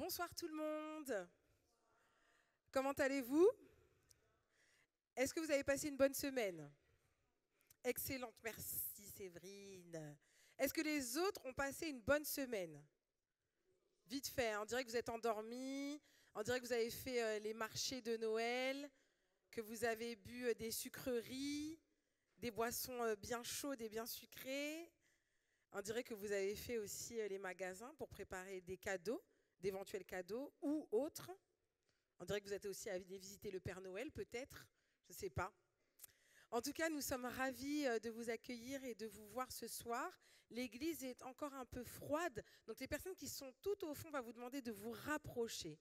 Bonsoir tout le monde. Comment allez-vous? Est-ce que vous avez passé une bonne semaine? Excellente, merci Séverine. Est-ce que les autres ont passé une bonne semaine? Vite fait, hein, on dirait que vous êtes endormis, on dirait que vous avez fait les marchés de Noël, que vous avez bu des sucreries, des boissons bien chaudes et bien sucrées. On dirait que vous avez fait aussi les magasins pour préparer des cadeaux, d'éventuels cadeaux ou autres. On dirait que vous êtes aussi allé visiter le Père Noël, peut-être, je ne sais pas. En tout cas, nous sommes ravis de vous accueillir et de vous voir ce soir. L'église est encore un peu froide, donc les personnes qui sont tout au fond vont vous demander de vous rapprocher.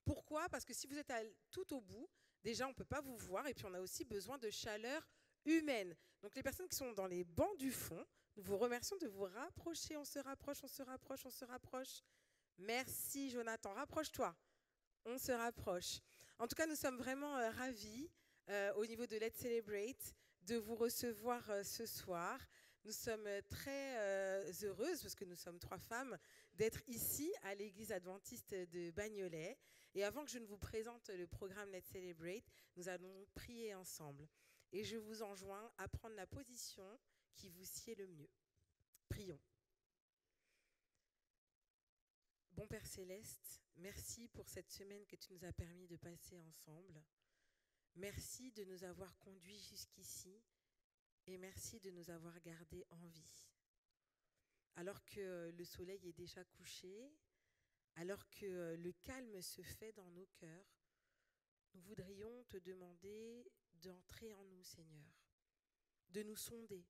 Pourquoi? Parce que si vous êtes tout au bout, déjà on ne peut pas vous voir et puis on a aussi besoin de chaleur humaine. Donc les personnes qui sont dans les bancs du fond, nous vous remercions de vous rapprocher. On se rapproche, on se rapproche, on se rapproche. Merci Jonathan, rapproche-toi. On se rapproche. En tout cas, nous sommes vraiment ravis au niveau de Let's Celebrate de vous recevoir ce soir. Nous sommes très heureuses, parce que nous sommes 3 femmes, d'être ici à l'église adventiste de Bagnolet. Et avant que je ne vous présente le programme Let's Celebrate, nous allons prier ensemble. Et je vous enjoins à prendre la position qui vous sied le mieux. Prions. Bon Père Céleste, merci pour cette semaine que tu nous as permis de passer ensemble. Merci de nous avoir conduits jusqu'ici et merci de nous avoir gardés en vie. Alors que le soleil est déjà couché, alors que le calme se fait dans nos cœurs, nous voudrions te demander d'entrer en nous, Seigneur, de nous sonder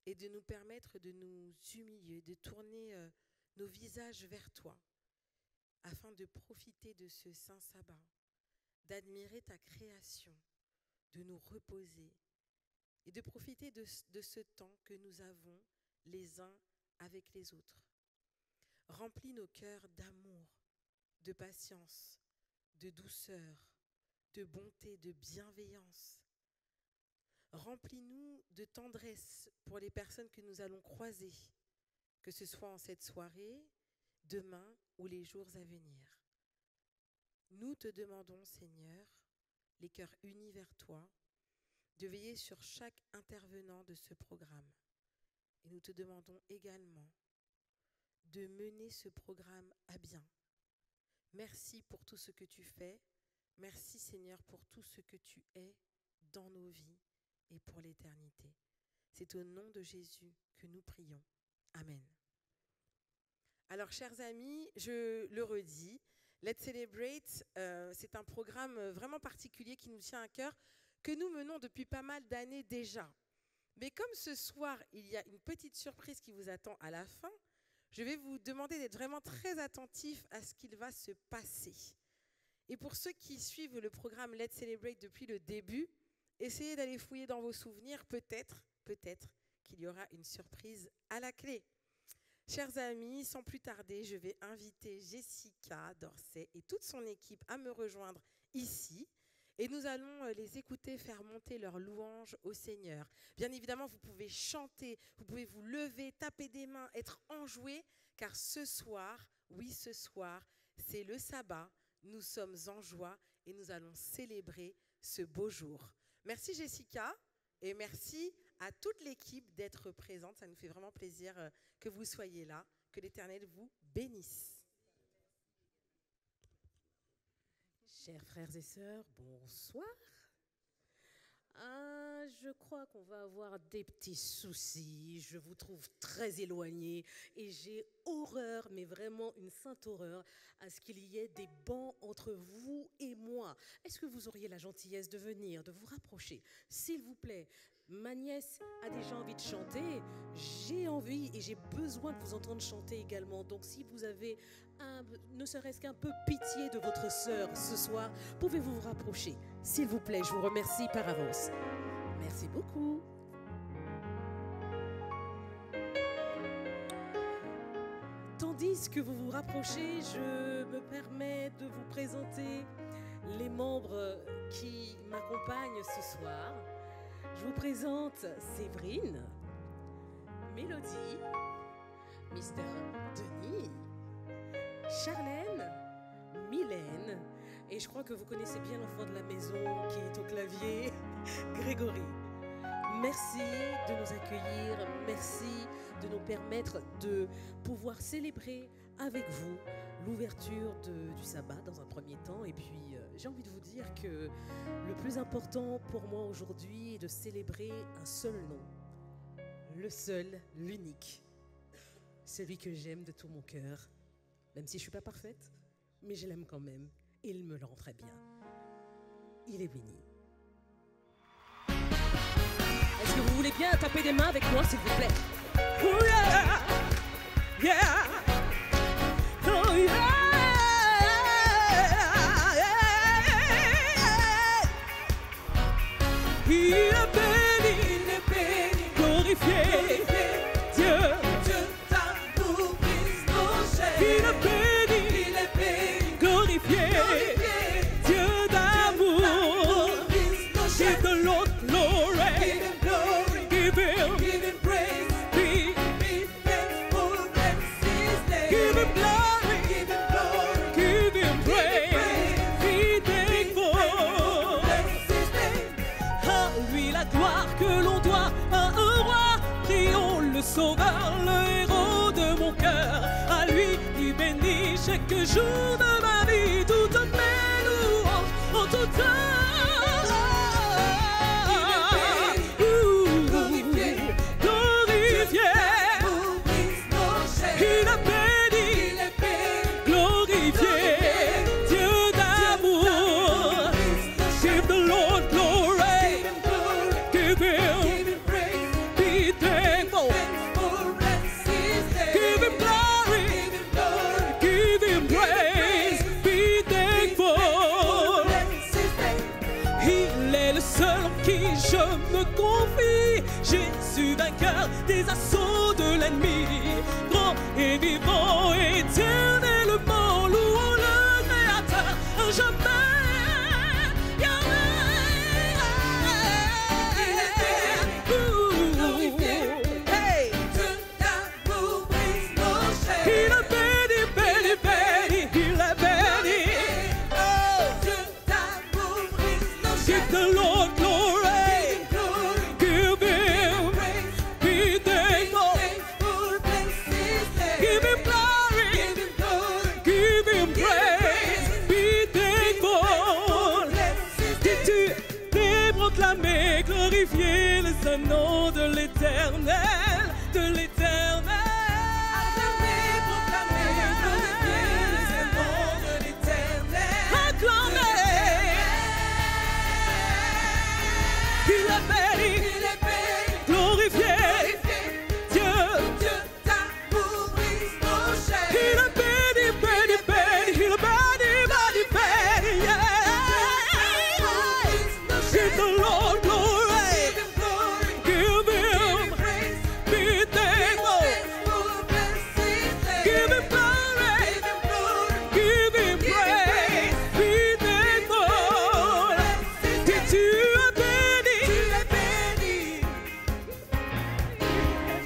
et de nous permettre de nous humilier, de tourner nos visages vers toi, afin de profiter de ce saint sabbat, d'admirer ta création, de nous reposer et de profiter de ce temps que nous avons les uns avec les autres. Remplis nos cœurs d'amour, de patience, de douceur, de bonté, de bienveillance. Remplis-nous de tendresse pour les personnes que nous allons croiser, que ce soit en cette soirée, demain ou les jours à venir. Nous te demandons, Seigneur, les cœurs unis vers toi, de veiller sur chaque intervenant de ce programme. Et nous te demandons également de mener ce programme à bien. Merci pour tout ce que tu fais. Merci, Seigneur, pour tout ce que tu es dans nos vies et pour l'éternité. C'est au nom de Jésus que nous prions. Amen. Alors, chers amis, je le redis, Let's Celebrate, c'est un programme vraiment particulier qui nous tient à cœur, que nous menons depuis pas mal d'années déjà. Mais comme ce soir, il y a une petite surprise qui vous attend à la fin, je vais vous demander d'être vraiment très attentifs à ce qu'il va se passer. Et pour ceux qui suivent le programme Let's Celebrate depuis le début, essayez d'aller fouiller dans vos souvenirs, peut-être qu'il y aura une surprise à la clé. Chers amis, sans plus tarder, je vais inviter Jessica Dorset et toute son équipe à me rejoindre ici. Et nous allons les écouter faire monter leurs louanges au Seigneur. Bien évidemment, vous pouvez chanter, vous pouvez vous lever, taper des mains, être enjoués, car ce soir, oui ce soir, c'est le sabbat, nous sommes en joie et nous allons célébrer ce beau jour. Merci Jessica. Et merci à toute l'équipe d'être présente. Ça nous fait vraiment plaisir que vous soyez là. Que l'Éternel vous bénisse. Chers frères et sœurs, bonsoir. Je crois qu'on va avoir des petits soucis. Je vous trouve très éloignés et j'ai horreur, mais vraiment une sainte horreur, à ce qu'il y ait des bancs entre vous et moi. Est-ce que vous auriez la gentillesse de venir, de vous rapprocher, s'il vous plaît? Ma nièce a déjà envie de chanter, j'ai envie et j'ai besoin de vous entendre chanter également. Donc si vous avez ne serait-ce qu'un peu pitié de votre sœur ce soir, pouvez-vous vous rapprocher? S'il vous plaît, je vous remercie par avance. Merci beaucoup. Tandis que vous vous rapprochez, je me permets de vous présenter les membres qui m'accompagnent ce soir. Je vous présente Séverine, Mélodie, Mr. Denis, Charlène Mylène. Et je crois que vous connaissez bien l'enfant de la maison qui est au clavier, Grégory. Merci de nous accueillir, merci de nous permettre de pouvoir célébrer avec vous l'ouverture du sabbat dans un premier temps. Et puis, j'ai envie de vous dire que le plus important pour moi aujourd'hui est de célébrer un seul nom, le seul, l'unique, celui que j'aime de tout mon cœur, même si je ne suis pas parfaite, mais je l'aime quand même et il me le rend très bien. Il est béni. Est-ce que vous voulez bien taper des mains avec moi, s'il vous plaît? Oh yeah! Yeah! Oh yeah! Il est béni, glorifié, Dieu. Dieu d'amour brise nos chaînes. Il est béni, glorifié, Dieu d'amour. Give the Lord glory, give him praise, be Faithful and ceaseless. give him glory, Give him glory. give him praise, be thankful. À lui la gloire que l'on doit à un roi, prions le sauveur, le héros de mon cœur. À lui qui bénit chaque jour de ma vie, toutes mes louanges en tout temps. Glorifié, il est béni, glorifié, Dieu d'amour. Give the Lord glory, give him, be thankful. Give him glory, give him praise, be thankful. Il est le seul en qui je me confie, Jésus vainqueur des assauts de l'ennemi. Grand et vivant, éternellement, louons le Créateur, à jamais. Hey! Il est béni, béni, béni, il est béni. Give the Lord glory, give him, be thankful. Give him glory, give him praise, be thankful. Dis-tu, les proclamer, glorifier le saint nom de l'Éternel, de l'Éternel. Acclamer. Il est béni, glorifié, Dieu. Il est béni, béni, béni, il est béni, béni, béni, yeah. Give the Lord glory, give him, be thankful. Give him glory, give him praise, be thankful. Tu es béni,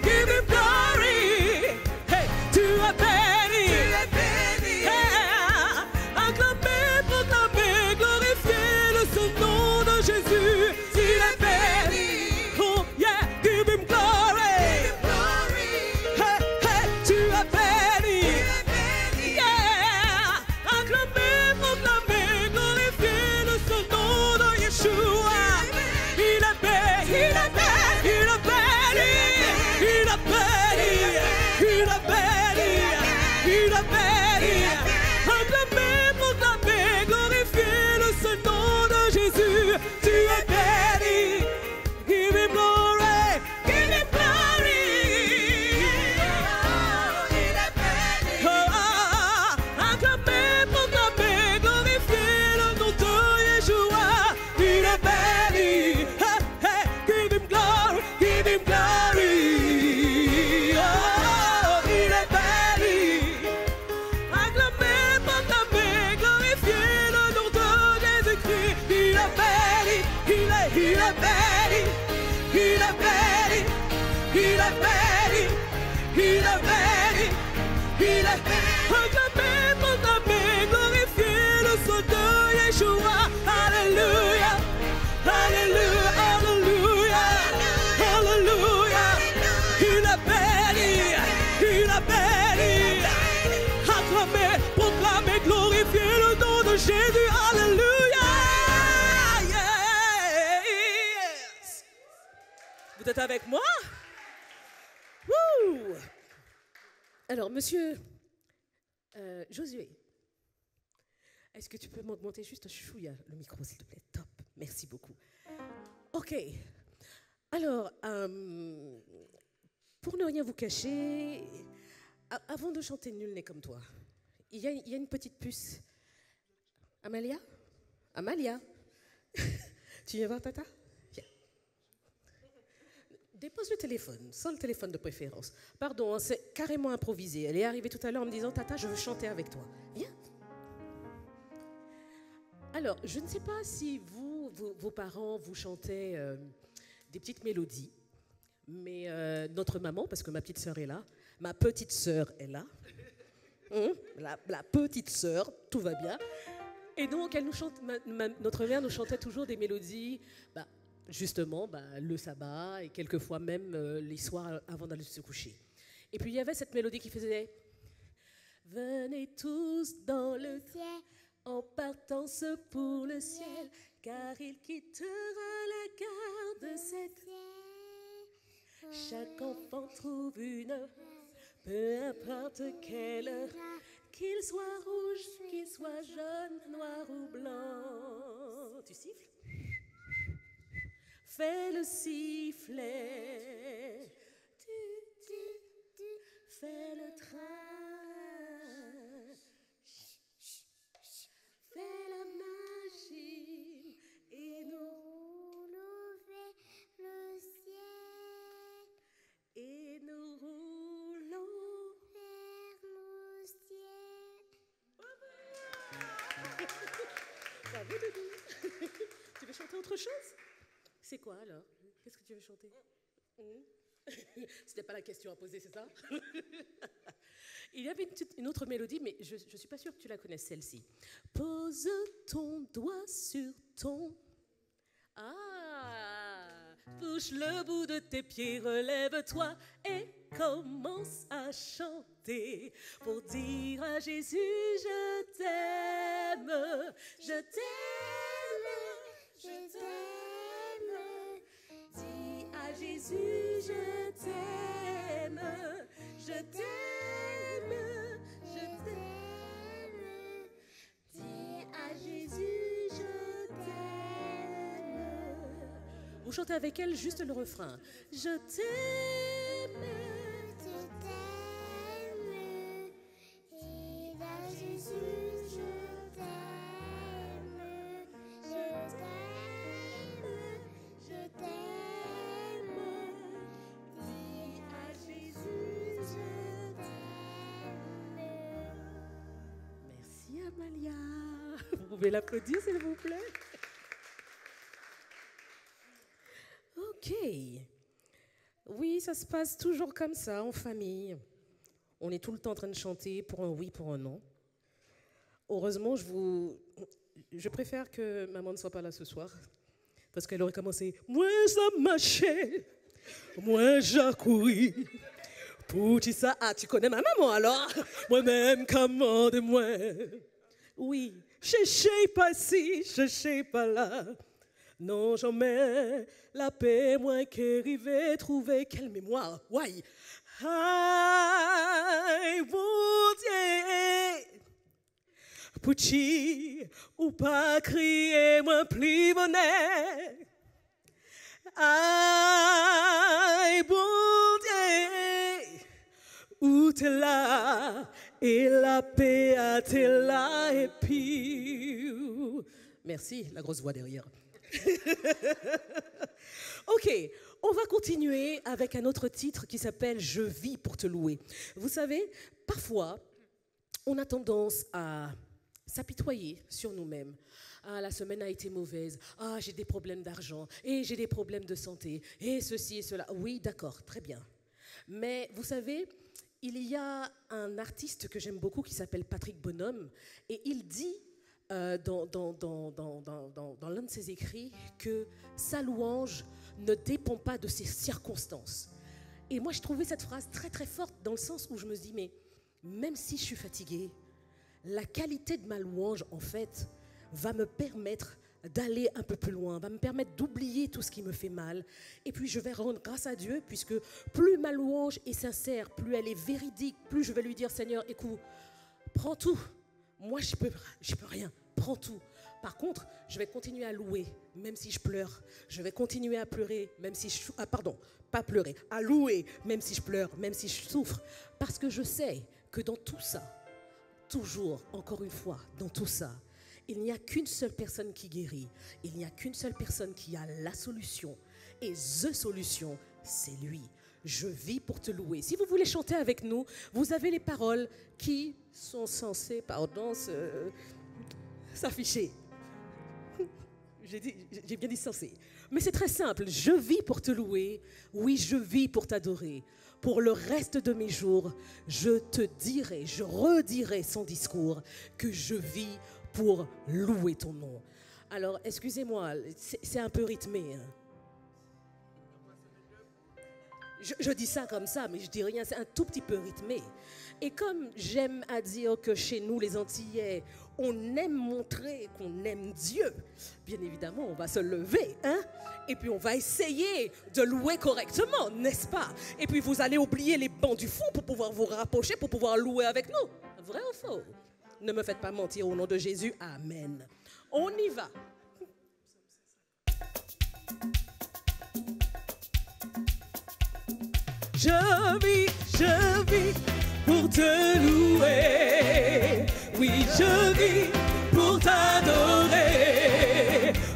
give him glory. Hey, tu es béni. Yeah. Acclamez, proclamez, glorifiez le saint nom de Jésus. Il est béni. Oh yeah, give him glory. Hey, hey, tu es béni. Yeah. Acclamez, proclamez, glorifiez le saint nom de Yeshua. Il est béni, il est béni, il est béni, il est béni, il est béni, il est béni. Acclamez, proclamez, glorifiez le saint nom de Jésus. Tu es béni. Give him glory, give him glory. Acclamez, proclamez, glorifiez le nom de Yeshua. Il est béni. Hey, hey, give him glory, give him glory. Oh, il est béni. Acclamez, proclamez, glorifiez le nom de Jésus-Christ. Il est béni, il est béni, il est béni, il est béni, il est béni, il est béni. Acclamez, proclamez, glorifiez êtes avec moi? Wouh! Alors, monsieur Josué, est-ce que tu peux m'augmenter juste un chouïa le micro, s'il te plaît? Top, merci beaucoup. OK. Alors, pour ne rien vous cacher, avant de chanter Nul n'est comme toi, il y a une petite puce. Amalia? Amalia? Tu viens voir Tata? Viens. Dépose le téléphone, sans le téléphone de préférence. Pardon, hein, c'est carrément improvisé. Elle est arrivée tout à l'heure en me disant « Tata, je veux chanter avec toi. » Viens. Alors, je ne sais pas si vos parents vous chantaient des petites mélodies, mais notre maman, parce que ma petite sœur est là, ma petite sœur est là, la petite sœur, tout va bien. Et donc, elle nous chante, notre mère nous chantait toujours des mélodies, justement, le sabbat et quelquefois même les soirs avant d'aller se coucher. Et puis, il y avait cette mélodie qui faisait « Venez tous dans le ciel, en partance pour le ciel, car il quittera la gare de cette ciel. Chaque enfant trouve une heure, peu importe quelle heure, qu'il soit rouge, qu'il soit jaune, noir ou blanc. » Tu siffles? Fais le sifflet. Fais le train. Fais la machine. Et nous roulons vers le ciel. Et nous roulons vers le ciel. Bravo, Doudou. Tu veux chanter autre chose? C'est quoi alors? Qu'est-ce que tu veux chanter? C'était pas la question à poser, c'est ça? Il y avait une autre mélodie, mais je ne suis pas sûre que tu la connaisses, celle-ci. Pose ton doigt sur ton... Ah! Touche le bout de tes pieds, relève-toi et commence à chanter pour dire à Jésus, je t'aime, je t'aime, je t'aime. Dis à Jésus, je t'aime, je t'aime, je t'aime. Dis à Jésus, je t'aime. Vous chantez avec elle juste le refrain. Je t'aime, je t'aime. Et à Jésus, je t'aime, je t'aime, je t'aime. Dis à Jésus, je t'aime. Merci Amalia. Vous pouvez l'applaudir s'il vous plaît. Ok. Oui, ça se passe toujours comme ça en famille. On est tout le temps en train de chanter pour un oui, pour un non. Heureusement, je préfère que maman ne soit pas là ce soir. Parce qu'elle aurait commencé « Moi, ça marchait, moi, j'ai couru. Pour qui ça? Ah, tu connais ma maman alors? Moi-même, commande-moi. Oui, cherchez pas ici, cherchez pas là. Non, jamais la paix, moins qu'arriver, trouver quelle mémoire. Ouais. Aïe, bon Dieu. Pouchi, ou pas crier, moins plus bonnet. Aïe, bon Dieu. Où t'es là, et la paix a t'es là, et puis... Merci, la grosse voix derrière. Ok, on va continuer avec un autre titre qui s'appelle « Je vis pour te louer ». Vous savez, parfois, on a tendance à s'apitoyer sur nous-mêmes. Ah, la semaine a été mauvaise. Ah, j'ai des problèmes d'argent. Et j'ai des problèmes de santé. Et ceci et cela. Oui, d'accord, très bien. Mais vous savez, il y a un artiste que j'aime beaucoup qui s'appelle Patrick Bonhomme. Et il dit dans l'un de ses écrits que sa louange ne dépend pas de ses circonstances. Et moi, je trouvais cette phrase très, très forte dans le sens où je me dis, mais même si je suis fatiguée, la qualité de ma louange, en fait, va me permettre d'aller un peu plus loin, va me permettre d'oublier tout ce qui me fait mal. Et puis je vais rendre grâce à Dieu, puisque plus ma louange est sincère, plus elle est véridique, plus je vais lui dire, Seigneur, écoute, prends tout. Moi, je peux rien. Prends tout. Par contre, je vais continuer à louer, même si je pleure. Je vais continuer à pleurer, même si je... pas pleurer, à louer, même si je pleure, même si je souffre. Parce que je sais que dans tout ça, toujours, encore une fois, dans tout ça, il n'y a qu'une seule personne qui guérit. Il n'y a qu'une seule personne qui a la solution. Et the solution, c'est lui. Je vis pour te louer. Si vous voulez chanter avec nous, vous avez les paroles qui sont censées, s'afficher. J'ai bien dit censé. Mais c'est très simple. Je vis pour te louer. Oui, je vis pour t'adorer. Pour le reste de mes jours, je te dirai, je redirai son discours que je vis pour louer ton nom. Alors, excusez-moi, c'est un peu rythmé. Hein. Je dis ça comme ça, mais je dis rien, c'est un tout petit peu rythmé. Et comme j'aime à dire que chez nous, les Antillais, on aime montrer qu'on aime Dieu, bien évidemment, on va se lever, hein? Et puis on va essayer de louer correctement, n'est-ce pas? Et puis vous allez oublier les bancs du fond pour pouvoir vous rapprocher, pour pouvoir louer avec nous. Vrai ou faux? Ne me faites pas mentir au nom de Jésus. Amen. On y va. Je vis pour te louer. Oui, je vis pour t'adorer.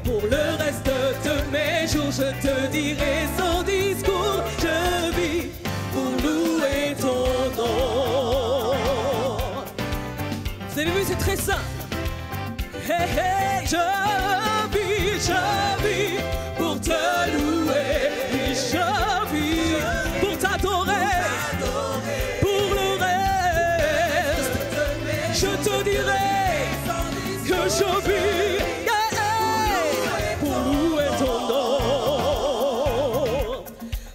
Pour le reste de mes jours, je te dirai son discours. Je vis pour louer ton nom. Vous avez vu, c'est très simple. Hey, hey, je vis pour te louer. Oui, je vis pour t'adorer. Pour le reste, je te dirai que je vis pour louer ton nom.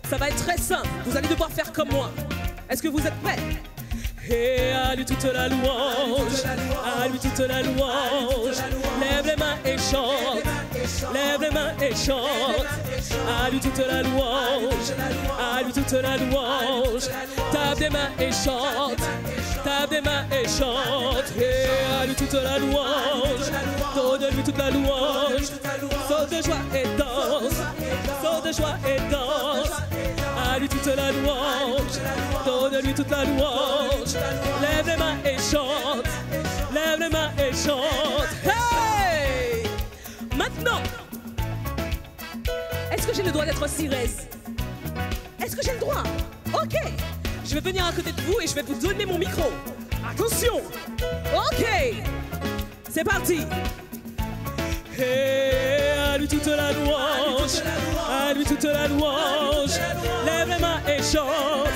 Ça va être très simple. Vous allez devoir faire comme moi. Est-ce que vous êtes prêts? Et à lui toute la louange, à lui toute la louange. Lève les mains et chante, lève les mains et chante. À lui toute la louange, à lui toute la louange. Tape des mains et chante, tape des mains et chante. Et à lui toute la louange, donne-lui toute la louange. Saute de joie et danse, saute de joie et danse. À lui toute la louange, donne-lui toute la louange. Lève les mains et chante, lève les mains et chante. Hey! Maintenant, est-ce que j'ai le droit d'être Cyrès? Est-ce que j'ai le droit? Ok, je vais venir à côté de vous et je vais vous donner mon micro. Attention. Ok, c'est parti. Et à lui toute la louange, à lui toute la louange. Lève les mains et chante,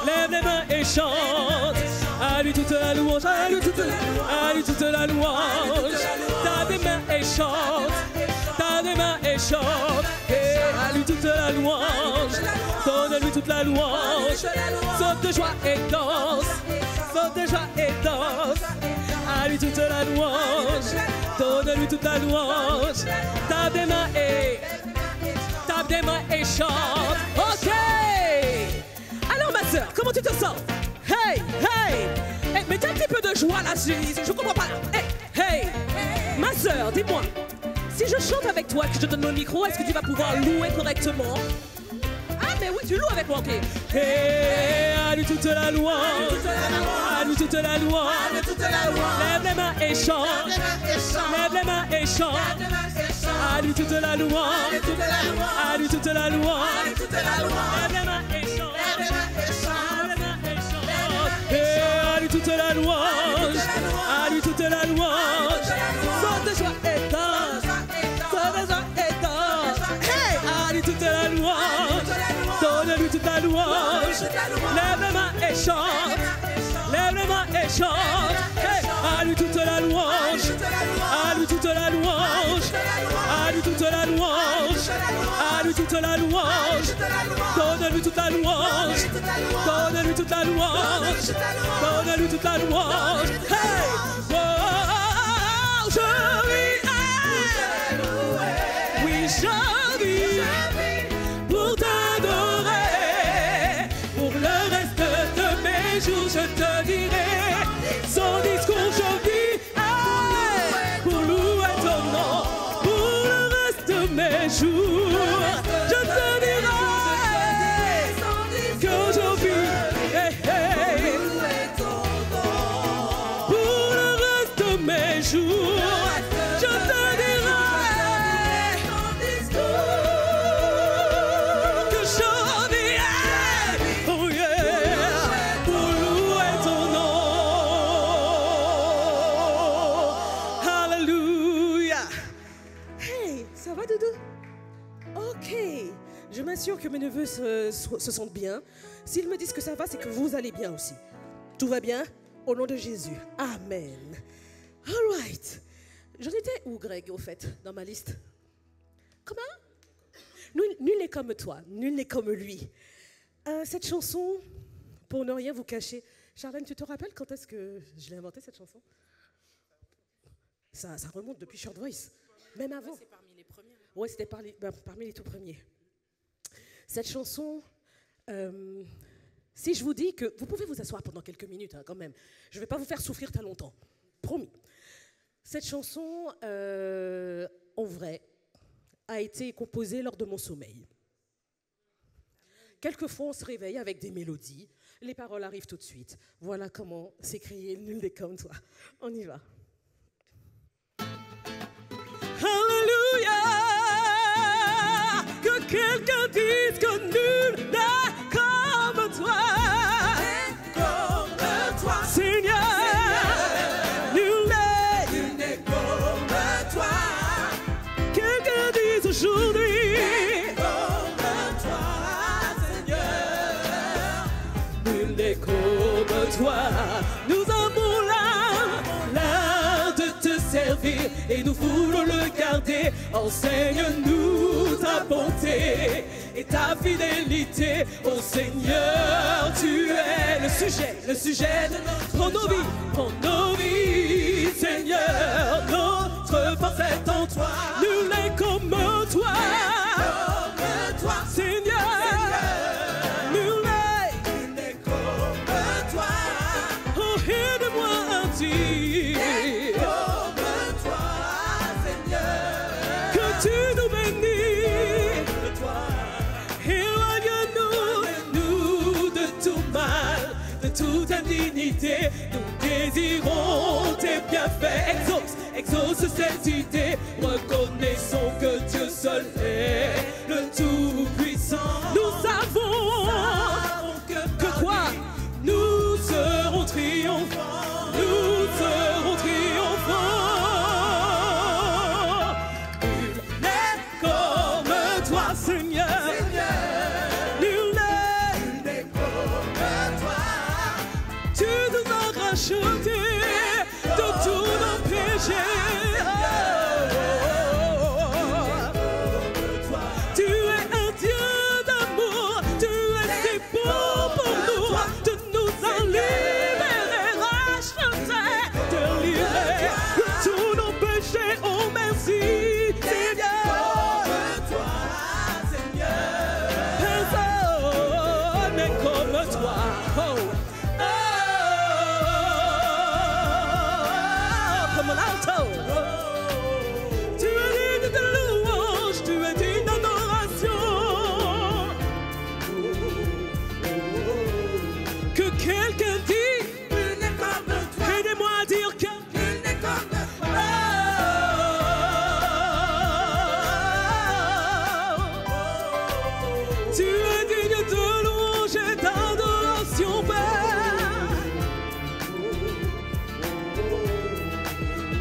lève les mains et chante. À lui toute la louange, à lui toute la louange. Tape des mains et chante, tape des mains et chante. Et à lui toute la louange, donne-lui toute la louange. Saute de joie et danse, saute de joie et danse. À lui toute la louange, donne-lui toute la louange. Tape des mains et chante. Ok. Alors ma soeur, comment tu te sens? Hey, hey, hey, mettez un petit peu de joie là, je comprends pas. Hey, hey, ma soeur, dis-moi, si je chante avec toi, que je te donne le micro, est-ce que tu vas pouvoir louer correctement? Ah mais oui, tu loues avec moi, ok. Hey, à lui toute la louange, à lui toute la louange. Lève les mains et chante, lève les mains et chante. À lui toute la louange, à lui toute la louange. Lève les mains et chante. Et à lui toute la louange, à lui toute la louange. Saute de joie et danse, saute de joie et danse. Hey, à lui toute la louange, donne-lui toute la louange. Lève les mains et chante, lève les mains et chante. Hey, à lui toute la louange, à lui toute la louange, à lui toute la louange, à lui toute la louange. Donne-lui toute la louange, donne-lui toute la louange, donne-lui toute la louange. Hey, oh, je vis. mes jours, je te dirai. Sans discours, je vis. Pour louer ton nom. Pour le reste de mes jours, je te dirai que je vis. Pour le reste de mes jours, je te dirai que je vis. Oh yeah, pour louer ton nom. Alléluia. Hey, ça va, Doudou? Ok. Je m'assure que mes neveux se sentent bien. S'ils me disent que ça va, c'est que vous allez bien aussi. Tout va bien? Au nom de Jésus. Amen. All right. J'en étais où, Greg, au fait, dans ma liste? Comment? Nul n'est comme toi, nul n'est comme lui. Cette chanson, pour ne rien vous cacher, Charlène, tu te rappelles quand est-ce que je l'ai inventée, cette chanson? Ça remonte depuis Short Voice, même avant. C'est parmi les premiers. Ouais, c'était parmi les tout premiers. Cette chanson, si je vous dis que... Vous pouvez vous asseoir pendant quelques minutes, hein, quand même. Je ne vais pas vous faire souffrir très longtemps. Promis. Cette chanson, en vrai, a été composée lors de mon sommeil. Quelquefois, on se réveille avec des mélodies. Les paroles arrivent tout de suite. Voilà comment c'est crié « Nul n'est comme toi ». On y va. Alléluia. Que quelqu'un dise que nul n'est comme toi. Comme toi, Seigneur, nul n'est comme toi, quelqu'un dise aujourd'hui. comme toi, Seigneur. Nul n'est comme toi. Nous avons l'art de te servir et nous voulons le garder. Enseigne-nous ta bonté et ta fidélité. Oh Seigneur, tu es le sujet de nos vies, Seigneur, notre force est en toi. Nul n'est comme toi, Comme toi, Seigneur, nul n'est comme toi, oh, aide-moi à dire comme toi, Seigneur. que tu nous bénis. De toi, Éloigne-nous de tout mal, de toute indignité. Nous désirons tes bienfaits. Exauce cette idée. Reconnaissons que Dieu seul est le Tout-Puissant. Nous savons que quoi? Nous serons triomphants. Nous serons triomphants. Nul n'est comme toi, Seigneur. Nul n'est comme toi, tu nous as rachetés de tous nos péchés. Tu es un Dieu d'amour, tu es si beau pour nous, de nous en libérer, racheter, de libérer de tous nos péchés. Oh merci, Seigneur. comme toi, Seigneur. Personne n'est comme toi. Oh. Comme un alto. Tu es digne de louange, tu es digne d'adoration. Que quelqu'un dise, Nul n'est comme toi, aidez-moi à dire que nul n'est comme toi. tu es digne de louange et d'adoration, Père.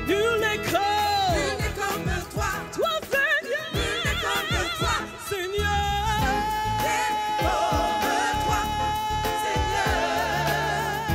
Nul n'est Nul comme n'est comme toi, toi, Seigneur. nul n'est comme toi, Seigneur. comme toi, Seigneur.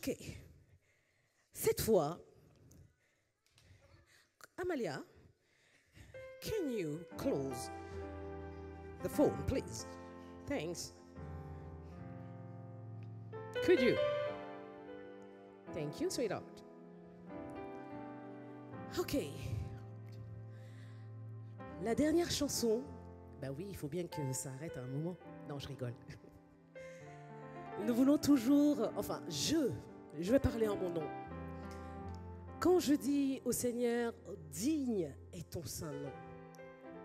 Ok. Cette fois, Amalia, can you close the phone, please? Thanks. Could you? Thank you, sweetheart. Ok. La dernière chanson, bah oui, il faut bien que ça arrête à un moment. Non, je rigole. Nous voulons toujours, enfin, je vais parler en mon nom. Quand je dis au Seigneur, digne est ton saint nom,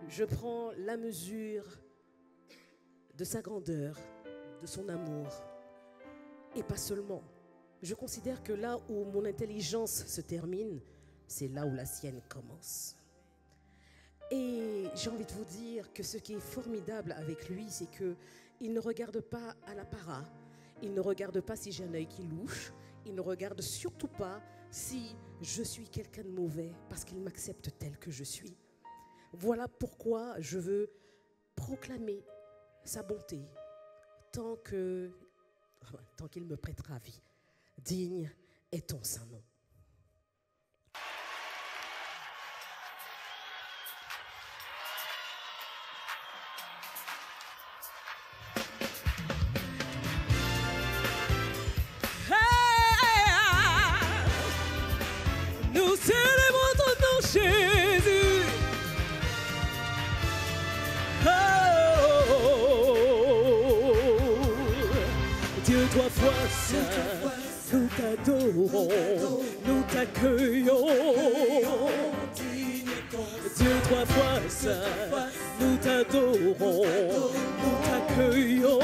je prends la mesure de sa grandeur, de son amour. Et pas seulement. Je considère que là où mon intelligence se termine, c'est là où la sienne commence. Et j'ai envie de vous dire que ce qui est formidable avec lui, c'est qu'il ne regarde pas à l'apparat, il ne regarde pas si j'ai un œil qui louche, il ne regarde surtout pas si je suis quelqu'un de mauvais, parce qu'il m'accepte tel que je suis. Voilà pourquoi je veux proclamer sa bonté tant qu'il me prêtera vie. Digne est ton saint nom. Nous célébrons ton nom, Jésus. Dieu, toi, foi saint, nous t'adorons, nous t'accueillons. Dieu, toi, foi saint, nous t'adorons, nous t'accueillons.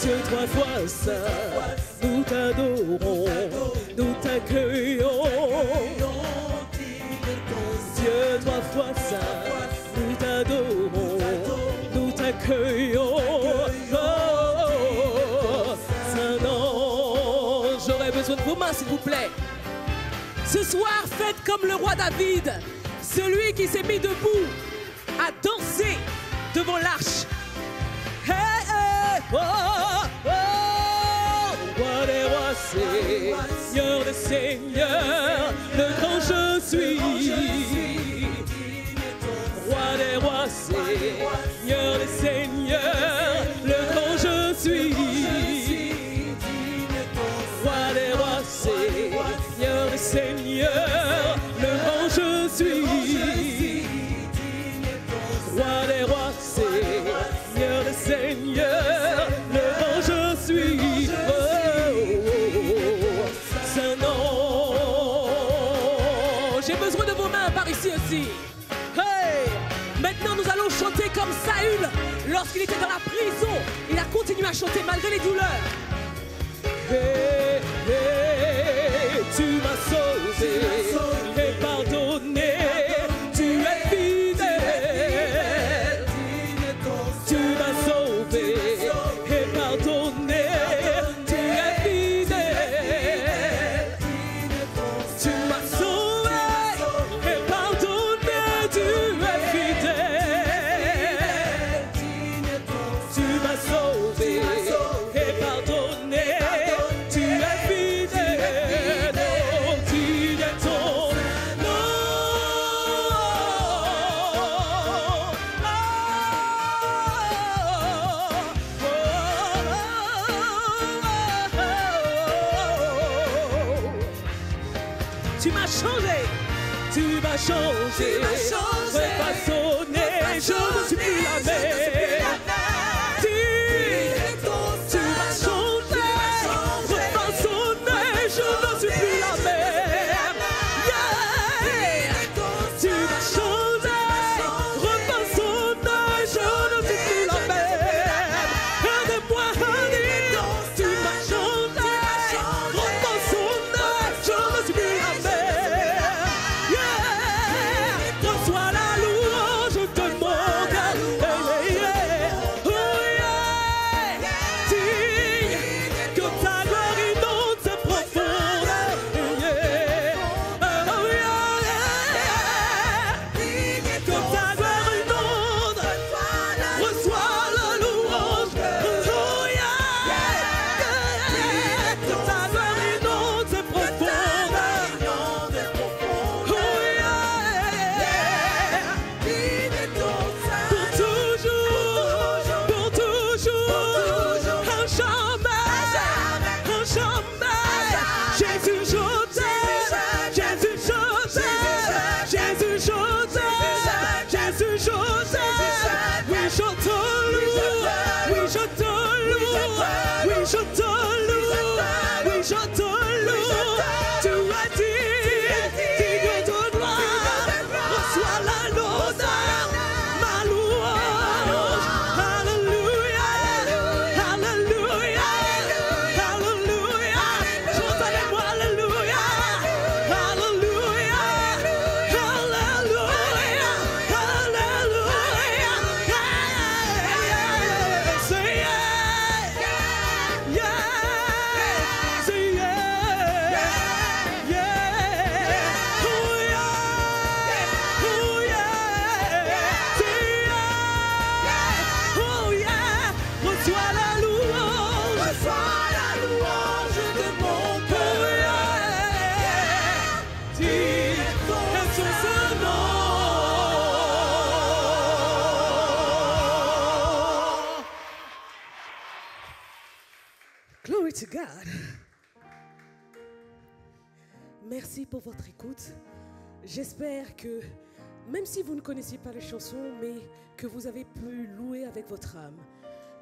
Dieu, toi, foi saint, nous t'adorons, nous t'accueillons. Dieu, toi, foi saint, nous t'adorons, nous t'accueillons. Saint-Nom, j'aurais besoin de vos mains, s'il vous plaît. Ce soir, faites comme le roi David, celui qui s'est mis debout à danser devant l'arche. Hey, hey, oh, oh, roi des rois, Seigneur des seigneurs, le grand je suis. Roi des rois, Seigneur des seigneurs, le grand je suis. Roi des rois, Seigneur des seigneurs, le grand je suis. Roi des rois, Seigneur des seigneurs, le grand je suis. Saint nom. J'ai besoin de vos mains par ici aussi. Hey! Maintenant nous allons chanter comme Saül. Lorsqu'il était dans la prison, il a continué à chanter malgré les douleurs. Hey, hey, tu m'as sauvé et pardonné. Tu es fidèle. Tu m'as sauvé et pardonné. Tu es fidèle. Tu m'as sauvé et pardonné. Tu es fidèle. Tu m'as sauvé et pardonné. Tu es fidèle. Oh, digne est ton nom. Tu m'as changé, tu m'as changé, refaçonné, je ne suis plus la même. Tu m'as changé, refaçonné, je ne suis plus la même. Yeah. Tu m'as changé, refaçonné, je ne suis plus la même. Aide-moi à dire, tu m'as changé, refaçonné, je ne suis plus la même. Yeah. Reçois la louange de mon cœur. digne de gloire. Reçois la l'honneur, ma louange. Alléluia, alléluia, alléluia. Chante avec moi, alléluia, alléluia, alléluia, alléluia. Say yeah, yeah, say yeah, yeah. Oh yeah, oh yeah, say yeah, oh yeah. Reçois la louange de mon cœur. Dis est son nom. Glory to God. Merci pour votre écoute. J'espère que, même si vous ne connaissiez pas les chansons, mais que vous avez pu louer avec votre âme,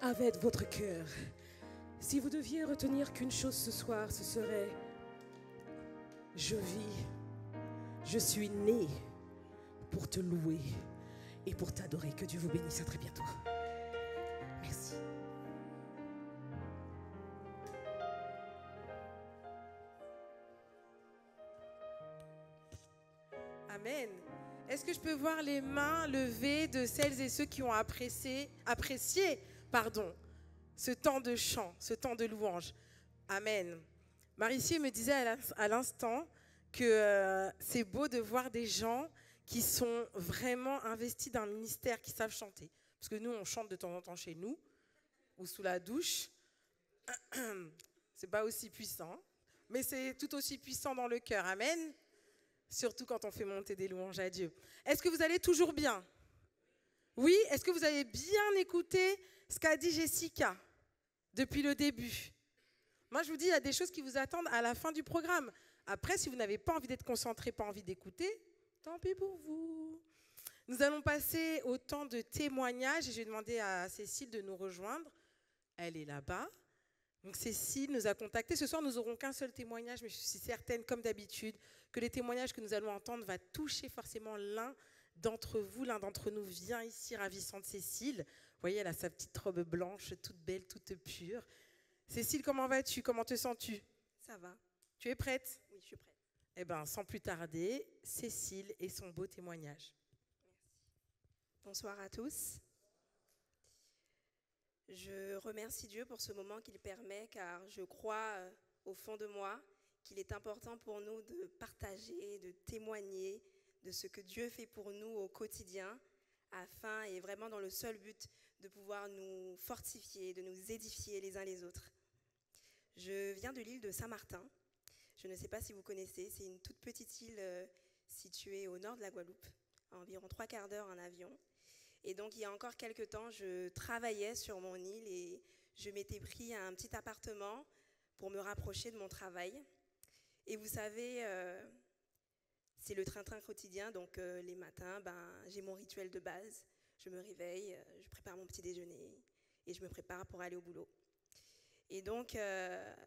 avec votre cœur. Si vous deviez retenir qu'une chose ce soir, ce serait: je vis, je suis né pour te louer et pour t'adorer. Que Dieu vous bénisse. À très bientôt. Merci. Amen. Est-ce que je peux voir les mains levées de celles et ceux qui ont apprécié ce temps de chant, ce temps de louange? Amen. Maricie me disait à l'instant que c'est beau de voir des gens qui sont vraiment investis dans le ministère, qui savent chanter. Parce que nous, on chante de temps en temps chez nous ou sous la douche. C'est pas aussi puissant, mais c'est tout aussi puissant dans le cœur. Amen. Surtout quand on fait monter des louanges à Dieu. Est-ce que vous allez toujours bien? Oui? Est-ce que vous avez bien écouté ce qu'a dit Jessica depuis le début? Moi, je vous dis, il y a des choses qui vous attendent à la fin du programme. Après, si vous n'avez pas envie d'être concentré, pas envie d'écouter, tant pis pour vous. Nous allons passer au temps de témoignage et je vais demander à Cécile de nous rejoindre. Elle est là-bas. Donc Cécile nous a contactés. Ce soir, nous n'aurons qu'un seul témoignage, mais je suis certaine, comme d'habitude, que les témoignages que nous allons entendre vont toucher forcément l'un d'entre vous. L'un d'entre nous vient ici, ravissante Cécile. Vous voyez, elle a sa petite robe blanche, toute belle, toute pure. Cécile, comment vas-tu? Comment te sens-tu? Ça va. Tu es prête? Oui, je suis prête. Eh bien, sans plus tarder, Cécile et son beau témoignage. Bonsoir à tous. Je remercie Dieu pour ce moment qu'il permet, car je crois au fond de moi qu'il est important pour nous de partager, de témoigner de ce que Dieu fait pour nous au quotidien, afin et vraiment dans le seul but de pouvoir nous fortifier, de nous édifier les uns les autres. Je viens de l'île de Saint-Martin. Je ne sais pas si vous connaissez, c'est une toute petite île située au nord de la Guadeloupe, à environ 3/4 d'heure en avion. Et donc, il y a encore quelques temps, je travaillais sur mon île et je m'étais pris un petit appartement pour me rapprocher de mon travail. Et vous savez, c'est le train-train quotidien, donc les matins, j'ai mon rituel de base. Je me réveille, je prépare mon petit déjeuner et je me prépare pour aller au boulot. Et donc,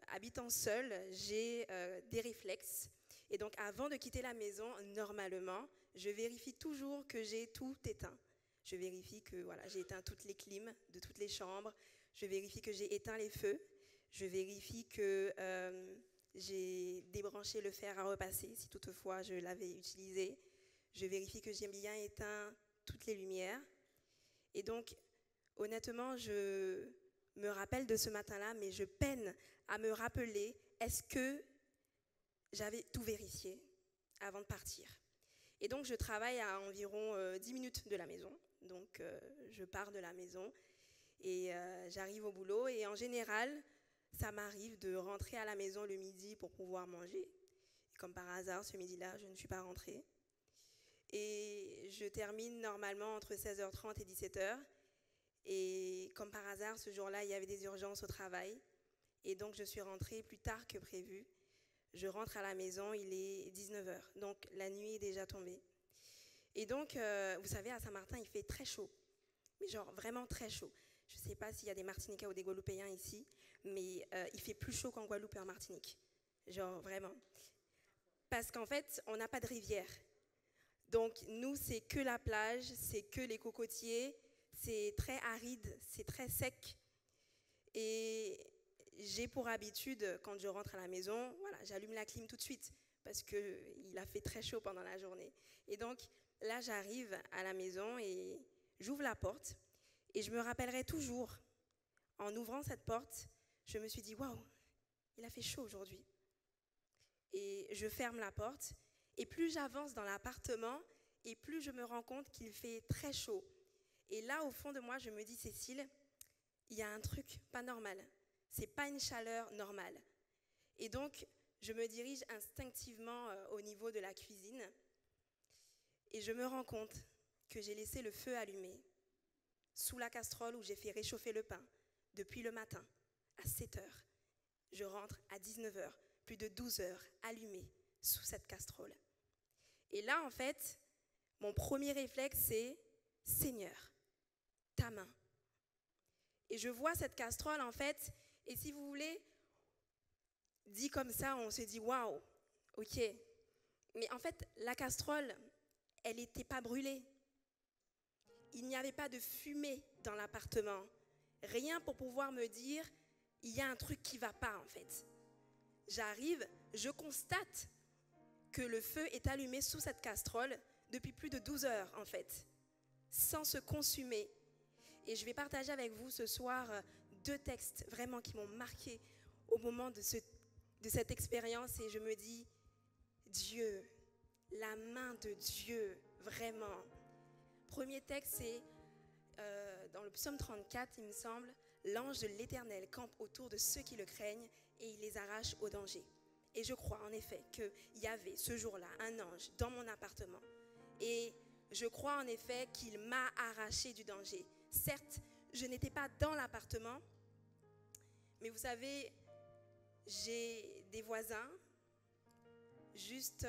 habitant seule, j'ai des réflexes. Et donc, avant de quitter la maison, normalement, je vérifie toujours que j'ai tout éteint. Je vérifie que voilà, j'ai éteint toutes les clims de toutes les chambres. Je vérifie que j'ai éteint les feux. Je vérifie que j'ai débranché le fer à repasser, si toutefois je l'avais utilisé. Je vérifie que j'ai bien éteint toutes les lumières. Et donc, honnêtement, je me rappelle de ce matin-là, mais je peine à me rappeler, est-ce que j'avais tout vérifié avant de partir? Et donc, je travaille à environ 10 minutes de la maison. Donc, je pars de la maison et j'arrive au boulot. Et en général, ça m'arrive de rentrer à la maison le midi pour pouvoir manger. Et comme par hasard, ce midi-là, je ne suis pas rentrée. Et je termine normalement entre 16h30 et 17h. Et comme par hasard, ce jour-là, il y avait des urgences au travail. Et donc, je suis rentrée plus tard que prévu. Je rentre à la maison, il est 19h. Donc, la nuit est déjà tombée. Et donc, vous savez, à Saint-Martin, il fait très chaud. Mais genre, vraiment très chaud. Je ne sais pas s'il y a des Martiniquais ou des Guadeloupéens ici, mais il fait plus chaud qu'en Guadeloupe et en Martinique. Genre, vraiment. parce qu'en fait, on n'a pas de rivière. Donc, nous, c'est que la plage, c'est que les cocotiers, c'est très aride, c'est très sec. Et j'ai pour habitude, quand je rentre à la maison, voilà, j'allume la clim tout de suite, parce qu'il a fait très chaud pendant la journée. Et donc, là, j'arrive à la maison et j'ouvre la porte. Et je me rappellerai toujours, en ouvrant cette porte, je me suis dit, waouh, il a fait chaud aujourd'hui. Et je ferme la porte. Et plus j'avance dans l'appartement, et plus je me rends compte qu'il fait très chaud. Et là, au fond de moi, je me dis, Cécile, il y a un truc pas normal. C'est pas une chaleur normale. Et donc, je me dirige instinctivement au niveau de la cuisine. Et je me rends compte que j'ai laissé le feu allumé sous la casserole où j'ai fait réchauffer le pain depuis le matin à 7 heures. Je rentre à 19 heures, plus de 12 heures allumé sous cette casserole. Et là, en fait, mon premier réflexe, c'est « Seigneur, ta main ». Et je vois cette casserole, en fait, et si vous voulez, dit comme ça, on se dit « Waouh, ok ». Mais en fait, la casserole, elle n'était pas brûlée. Il n'y avait pas de fumée dans l'appartement. Rien pour pouvoir me dire « Il y a un truc qui ne va pas, en fait ». J'arrive, je constate que le feu est allumé sous cette casserole depuis plus de 12 heures, en fait, sans se consumer. Et je vais partager avec vous ce soir 2 textes vraiment qui m'ont marqué au moment de cette expérience. Et je me dis, Dieu, la main de Dieu, vraiment. Premier texte, c'est dans le psaume 34, il me semble, « L'ange de l'Éternel campe autour de ceux qui le craignent et il les arrache au danger. » Et je crois en effet qu'il y avait ce jour-là un ange dans mon appartement. Et je crois en effet qu'il m'a arraché du danger. Certes, je n'étais pas dans l'appartement, mais vous savez, j'ai des voisins juste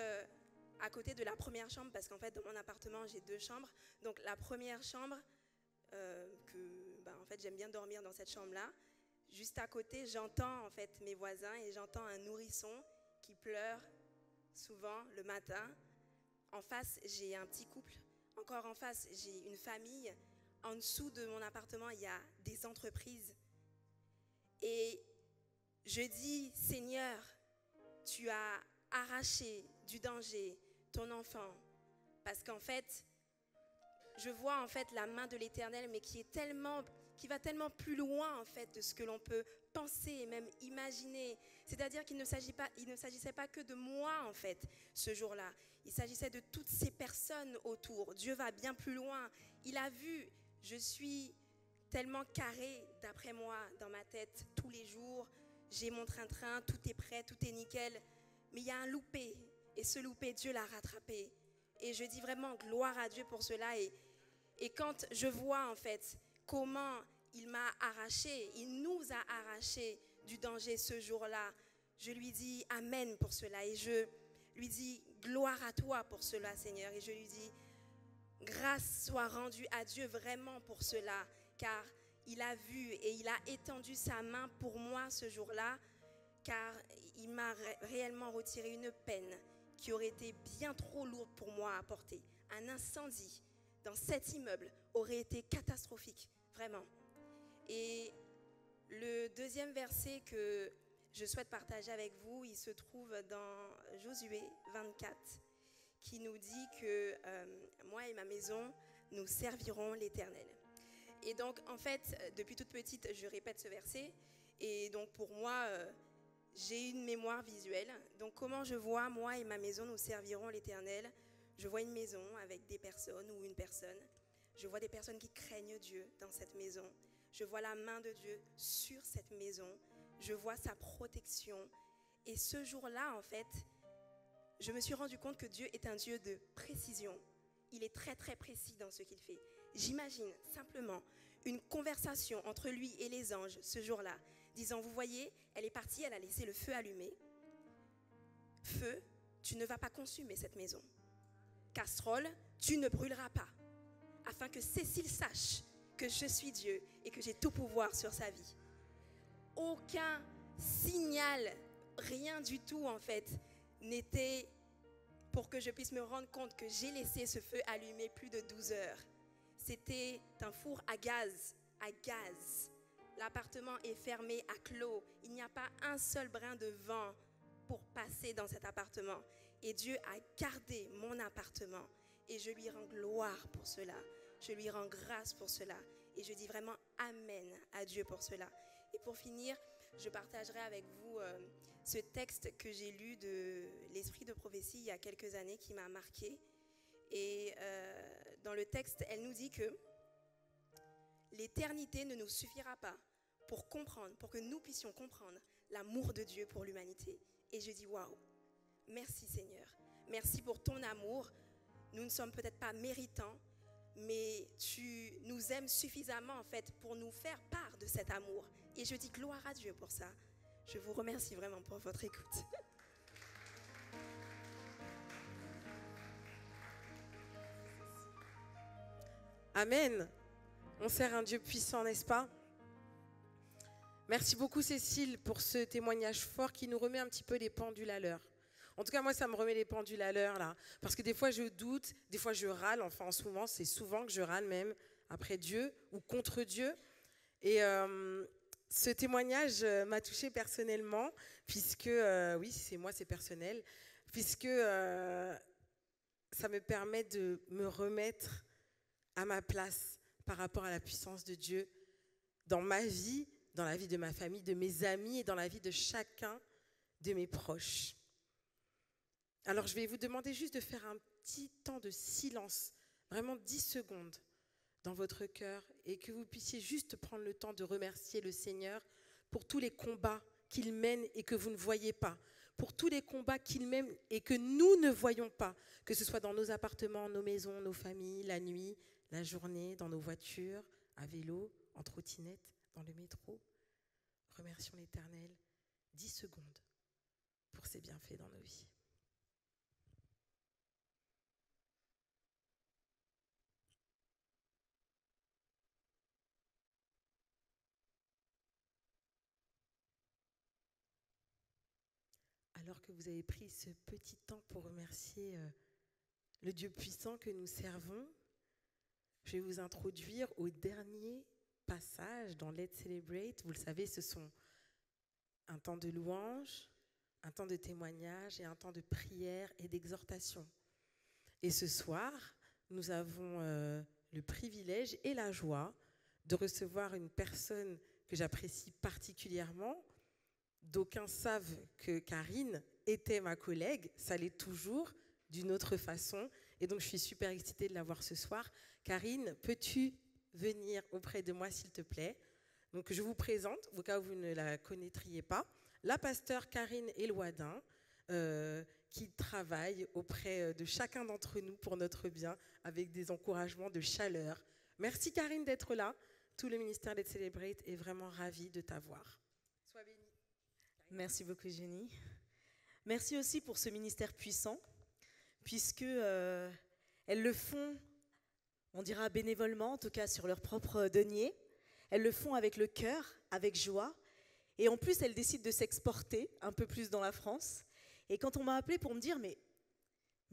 à côté de la première chambre, parce qu'en fait, dans mon appartement, j'ai 2 chambres. Donc la première chambre, en fait, j'aime bien dormir dans cette chambre-là. Juste à côté, j'entends en fait mes voisins et j'entends un nourrisson qui pleure souvent le matin. En face, j'ai un petit couple. Encore en face, j'ai une famille. En dessous de mon appartement, il y a des entreprises. Et je dis, Seigneur, tu as arraché du danger ton enfant. Parce qu'en fait, je vois en fait la main de l'Éternel, mais qui va tellement plus loin en fait de ce que l'on peut penser et même imaginer. C'est-à-dire qu'il ne s'agissait pas que de moi en fait ce jour-là. Il s'agissait de toutes ces personnes autour. Dieu va bien plus loin. Il a vu, je suis tellement carrée d'après moi dans ma tête tous les jours. J'ai mon train-train, tout est prêt, tout est nickel. Mais il y a un loupé et ce loupé, Dieu l'a rattrapé. Et je dis vraiment gloire à Dieu pour cela. Et quand je vois en fait comment il m'a arraché, il nous a arraché du danger ce jour-là, je lui dis amen pour cela. Et je lui dis gloire à toi pour cela, Seigneur. Et je lui dis grâce soit rendue à Dieu vraiment pour cela, car il a vu et il a étendu sa main pour moi ce jour-là, car il m'a réellement retiré une peine qui aurait été bien trop lourde pour moi à porter. Un incendie dans cet immeuble aurait été catastrophique, vraiment. Et le deuxième verset que je souhaite partager avec vous, il se trouve dans Josué 24, qui nous dit que moi et ma maison, nous servirons l'Éternel. Et donc, en fait, depuis toute petite, je répète ce verset. Et donc, pour moi, j'ai une mémoire visuelle. Donc, comment je vois, moi et ma maison, nous servirons l'Éternel? Je vois une maison avec des personnes ou une personne. Je vois des personnes qui craignent Dieu dans cette maison. Je vois la main de Dieu sur cette maison. Je vois sa protection. Et ce jour-là, en fait, je me suis rendu compte que Dieu est un Dieu de précision. Il est très, très précis dans ce qu'il fait. J'imagine simplement une conversation entre lui et les anges ce jour-là, disant, vous voyez, elle est partie, elle a laissé le feu allumé. Feu, tu ne vas pas consumer cette maison. Casserole, tu ne brûleras pas. Afin que Cécile sache que je suis Dieu et que j'ai tout pouvoir sur sa vie. Aucun signal, rien du tout en fait, n'était que je puisse me rendre compte que j'ai laissé ce feu allumé plus de 12 heures. C'était un four à gaz, L'appartement est fermé à clos. Il n'y a pas un seul brin de vent pour passer dans cet appartement. Et Dieu a gardé mon appartement. Et je lui rends gloire pour cela. Je lui rends grâce pour cela. Et je dis vraiment amen à Dieu pour cela. Et pour finir, je partagerai avec vous ce texte que j'ai lu de l'Esprit de prophétie il y a quelques années qui m'a marqué. Et dans le texte, elle nous dit que l'éternité ne nous suffira pas pour comprendre, pour que nous puissions comprendre l'amour de Dieu pour l'humanité. Et je dis waouh, merci Seigneur. Merci pour ton amour. Nous ne sommes peut-être pas méritants, mais tu nous aimes suffisamment en fait pour nous faire part de cet amour. Et je dis gloire à Dieu pour ça. Je vous remercie vraiment pour votre écoute. Amen. On sert un Dieu puissant, n'est-ce pas? Merci beaucoup Cécile pour ce témoignage fort qui nous remet un petit peu les pendules à l'heure. En tout cas, moi, ça me remet les pendules à l'heure, là. Parce que des fois, je doute, des fois, je râle. Enfin, en ce moment, c'est souvent que je râle même après Dieu ou contre Dieu. Et ce témoignage m'a touchée personnellement, puisque, oui, c'est moi, c'est personnel, puisque ça me permet de me remettre à ma place par rapport à la puissance de Dieu dans ma vie, dans la vie de ma famille, de mes amis et dans la vie de chacun de mes proches. Alors, je vais vous demander juste de faire un petit temps de silence, vraiment 10 secondes dans votre cœur et que vous puissiez juste prendre le temps de remercier le Seigneur pour tous les combats qu'il mène et que vous ne voyez pas, pour tous les combats qu'il mène et que nous ne voyons pas, que ce soit dans nos appartements, nos maisons, nos familles, la nuit, la journée, dans nos voitures, à vélo, en trottinette, dans le métro. Remercions l'Éternel 10 secondes pour ses bienfaits dans nos vies. Alors que vous avez pris ce petit temps pour remercier le Dieu puissant que nous servons, je vais vous introduire au dernier passage dans Let's Celebrate. Vous le savez, ce sont un temps de louange, un temps de témoignage et un temps de prière et d'exhortation. Et ce soir, nous avons le privilège et la joie de recevoir une personne que j'apprécie particulièrement. D'aucuns savent que Karine était ma collègue, ça l'est toujours, d'une autre façon. Et donc, je suis super excitée de la voir ce soir. Karine, peux-tu venir auprès de moi, s'il te plaît? Donc, je vous présente, au cas où vous ne la connaîtriez pas, la pasteure Karine Elouadin, qui travaille auprès de chacun d'entre nous pour notre bien, avec des encouragements de chaleur. Merci Karine d'être là. Tout le ministère Let's Celebrate est vraiment ravi de t'avoir. Sois bénie. Merci beaucoup, Jenny. Merci aussi pour ce ministère puissant, puisque elles le font, on dira bénévolement, en tout cas sur leur propre denier. Elles le font avec le cœur, avec joie. Et en plus, elles décident de s'exporter un peu plus dans la France. Et quand on m'a appelée pour me dire, mais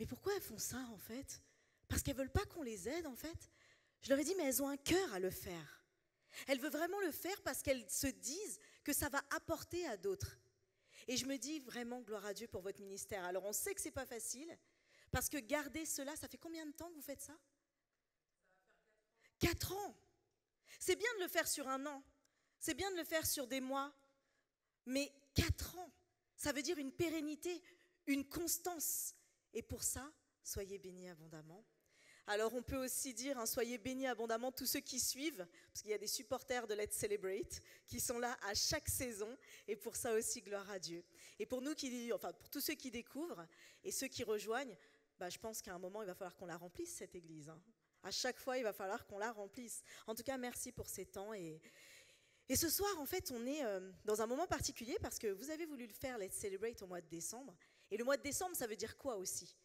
pourquoi elles font ça, en fait? Parce qu'elles ne veulent pas qu'on les aide, en fait. Je leur ai dit, mais elles ont un cœur à le faire. Elles veulent vraiment le faire parce qu'elles se disent que ça va apporter à d'autres. Et je me dis vraiment, gloire à Dieu pour votre ministère. Alors, on sait que ce n'est pas facile, parce que garder cela, ça fait combien de temps que vous faites ça? 4 ans. C'est bien de le faire sur 1 an. C'est bien de le faire sur des mois. Mais 4 ans, ça veut dire une pérennité, une constance. Et pour ça, soyez bénis abondamment. Alors, on peut aussi dire, soyez bénis abondamment tous ceux qui suivent, parce qu'il y a des supporters de Let's Celebrate qui sont là à chaque saison, et pour ça aussi, gloire à Dieu. Et pour nous pour tous ceux qui découvrent et ceux qui rejoignent, je pense qu'à un moment, il va falloir qu'on la remplisse, cette église. À chaque fois, il va falloir qu'on la remplisse. En tout cas, merci pour ces temps. Et ce soir, en fait, on est dans un moment particulier, parce que vous avez voulu le faire, Let's Celebrate, au mois de décembre. Et le mois de décembre, ça veut dire quoi aussi?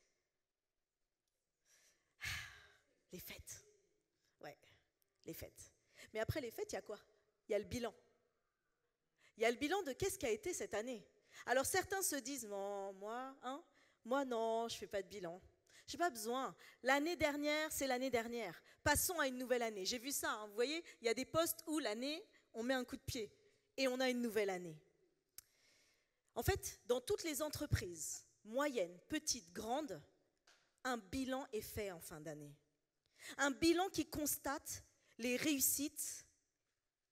Les fêtes. Ouais, les fêtes. Mais après les fêtes, il y a quoi? Il y a le bilan. Il y a le bilan de qu'est-ce qui a été cette année. Alors certains se disent, non, moi Moi, non, je ne fais pas de bilan. Je n'ai pas besoin. L'année dernière, c'est l'année dernière. Passons à une nouvelle année. J'ai vu ça, hein. Vous voyez, il y a des postes où l'année, on met un coup de pied et on a une nouvelle année. En fait, dans toutes les entreprises, moyennes, petites, grandes, un bilan est fait en fin d'année. Un bilan qui constate les réussites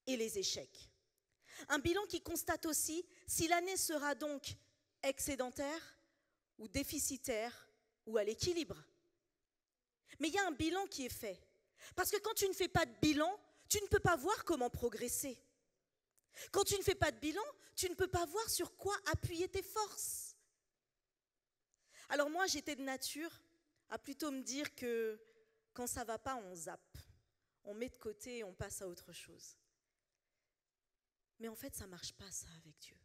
et les échecs. Un bilan qui constate aussi si l'année sera donc excédentaire ou déficitaire ou à l'équilibre. Mais il y a un bilan qui est fait. Parce que quand tu ne fais pas de bilan, tu ne peux pas voir comment progresser. Quand tu ne fais pas de bilan, tu ne peux pas voir sur quoi appuyer tes forces. Alors moi, j'étais de nature à plutôt me dire que quand ça ne va pas, on zappe. On met de côté et on passe à autre chose. Mais en fait, ça ne marche pas ça avec Dieu.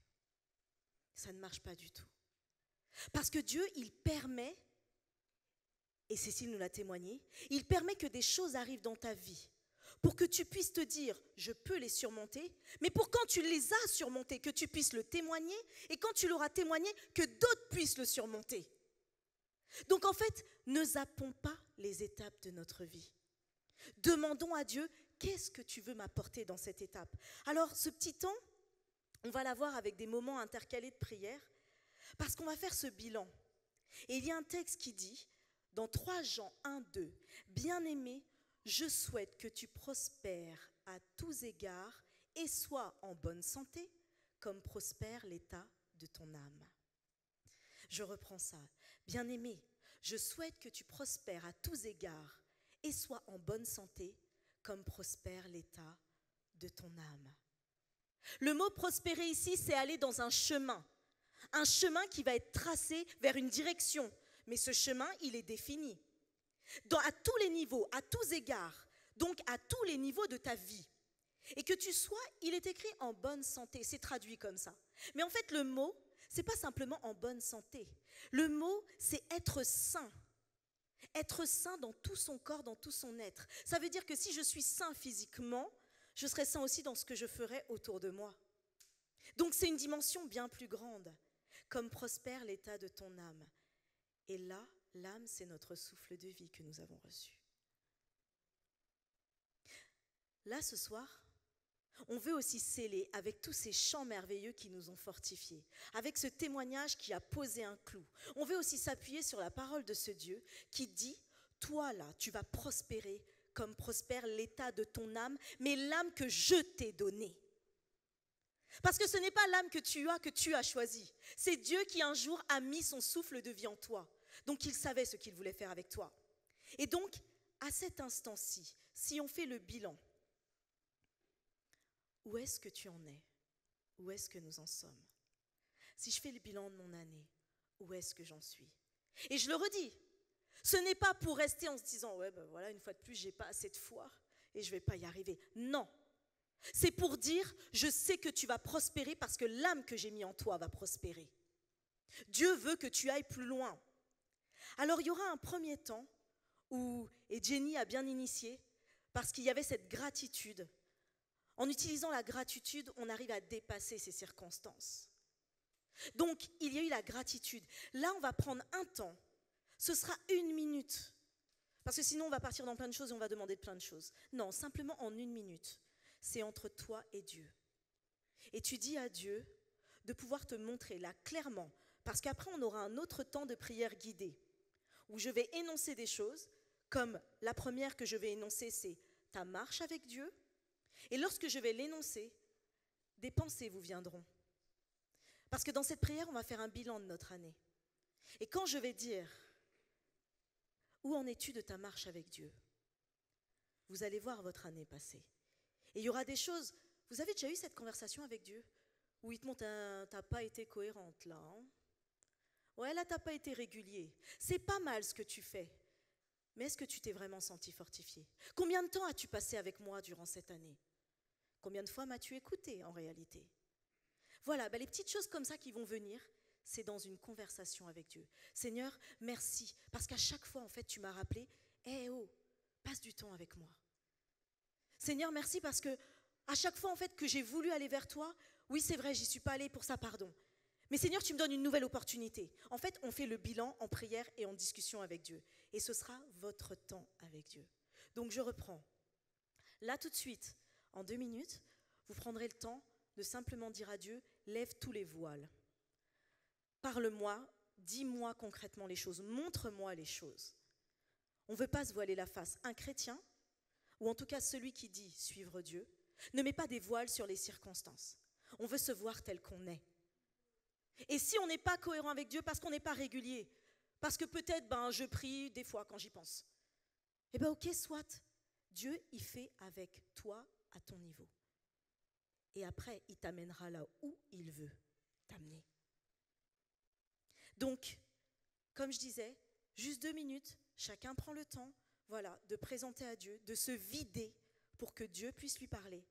Ça ne marche pas du tout. Parce que Dieu, il permet, et Cécile nous l'a témoigné, il permet que des choses arrivent dans ta vie pour que tu puisses te dire, je peux les surmonter, mais pour quand tu les as surmontés, que tu puisses le témoigner, et quand tu l'auras témoigné, que d'autres puissent le surmonter. Donc en fait, ne zappons pas les étapes de notre vie. Demandons à Dieu, qu'est-ce que tu veux m'apporter dans cette étape? Alors ce petit temps, on va l'avoir avec des moments intercalés de prière, parce qu'on va faire ce bilan. Et il y a un texte qui dit, dans 3 Jean 1, 2, « Bien-aimé, je souhaite que tu prospères à tous égards et sois en bonne santé, comme prospère l'état de ton âme. » Je reprends ça. « Bien-aimé, je souhaite que tu prospères à tous égards et sois en bonne santé, comme prospère l'état de ton âme. » Le mot prospérer ici, c'est aller dans un chemin qui va être tracé vers une direction, mais ce chemin, il est défini. À tous les niveaux, à tous égards, donc à tous les niveaux de ta vie. Et que tu sois, il est écrit en bonne santé, c'est traduit comme ça. Mais en fait, le mot, c'est pas simplement en bonne santé. Le mot, c'est être sain. Être sain dans tout son corps, dans tout son être. Ça veut dire que si je suis sain physiquement, je serai sain aussi dans ce que je ferai autour de moi. Donc c'est une dimension bien plus grande. Comme prospère l'état de ton âme. Et là, l'âme, c'est notre souffle de vie que nous avons reçu. Là, ce soir, on veut aussi sceller avec tous ces chants merveilleux qui nous ont fortifiés, avec ce témoignage qui a posé un clou. On veut aussi s'appuyer sur la parole de ce Dieu qui dit, toi là, tu vas prospérer comme prospère l'état de ton âme, mais l'âme que je t'ai donnée. Parce que ce n'est pas l'âme que tu as choisie. C'est Dieu qui un jour a mis son souffle de vie en toi. Donc il savait ce qu'il voulait faire avec toi. Et donc, à cet instant-ci, si on fait le bilan, où est-ce que tu en es? Où est-ce que nous en sommes? Si je fais le bilan de mon année, où est-ce que j'en suis? Et je le redis, ce n'est pas pour rester en se disant, ouais, ben voilà, une fois de plus, j'ai pas assez de foi et je vais pas y arriver. Non. C'est pour dire, je sais que tu vas prospérer parce que l'âme que j'ai mis en toi va prospérer. Dieu veut que tu ailles plus loin. Alors il y aura un premier temps où, et Jenny a bien initié, parce qu'il y avait cette gratitude. En utilisant la gratitude, on arrive à dépasser ces circonstances. Donc il y a eu la gratitude. Là, on va prendre un temps. Ce sera 1 minute. Parce que sinon, on va partir dans plein de choses et on va demander plein de choses. Non, simplement en 1 minute. C'est entre toi et Dieu. Et tu dis à Dieu de pouvoir te montrer là clairement, parce qu'après on aura un autre temps de prière guidée, où je vais énoncer des choses, comme la première que je vais énoncer, c'est ta marche avec Dieu. Et lorsque je vais l'énoncer, des pensées vous viendront. Parce que dans cette prière, on va faire un bilan de notre année. Et quand je vais dire, où en es-tu de ta marche avec Dieu? Vous allez voir votre année passer. Et il y aura des choses, vous avez déjà eu cette conversation avec Dieu où il te montre, t'as pas été cohérente là. Hein? Ouais, là, t'as pas été régulier. C'est pas mal ce que tu fais. Mais est-ce que tu t'es vraiment senti fortifié? Combien de temps as-tu passé avec moi durant cette année? Combien de fois m'as-tu écouté en réalité? Voilà, les petites choses comme ça qui vont venir, c'est dans une conversation avec Dieu. Seigneur, merci, parce qu'à chaque fois, en fait, tu m'as rappelé, passe du temps avec moi. Seigneur, merci parce que à chaque fois en fait que j'ai voulu aller vers toi, oui c'est vrai, j'y suis pas allée, pour ça pardon. Mais Seigneur, tu me donnes une nouvelle opportunité. En fait, on fait le bilan en prière et en discussion avec Dieu. Et ce sera votre temps avec Dieu. Donc je reprends. Là, tout de suite, en 2 minutes, vous prendrez le temps de simplement dire à Dieu, lève tous les voiles. Parle-moi, dis-moi concrètement les choses, montre-moi les choses. On ne veut pas se voiler la face. Un chrétien, ou en tout cas celui qui dit suivre Dieu, ne met pas des voiles sur les circonstances. On veut se voir tel qu'on est. Et si on n'est pas cohérent avec Dieu parce qu'on n'est pas régulier, parce que peut-être je prie des fois quand j'y pense, eh bien ok, soit. Dieu, il fait avec toi à ton niveau. Et après, il t'amènera là où il veut t'amener. Donc, comme je disais, juste 2 minutes, chacun prend le temps, voilà, de présenter à Dieu, de se vider pour que Dieu puisse lui parler.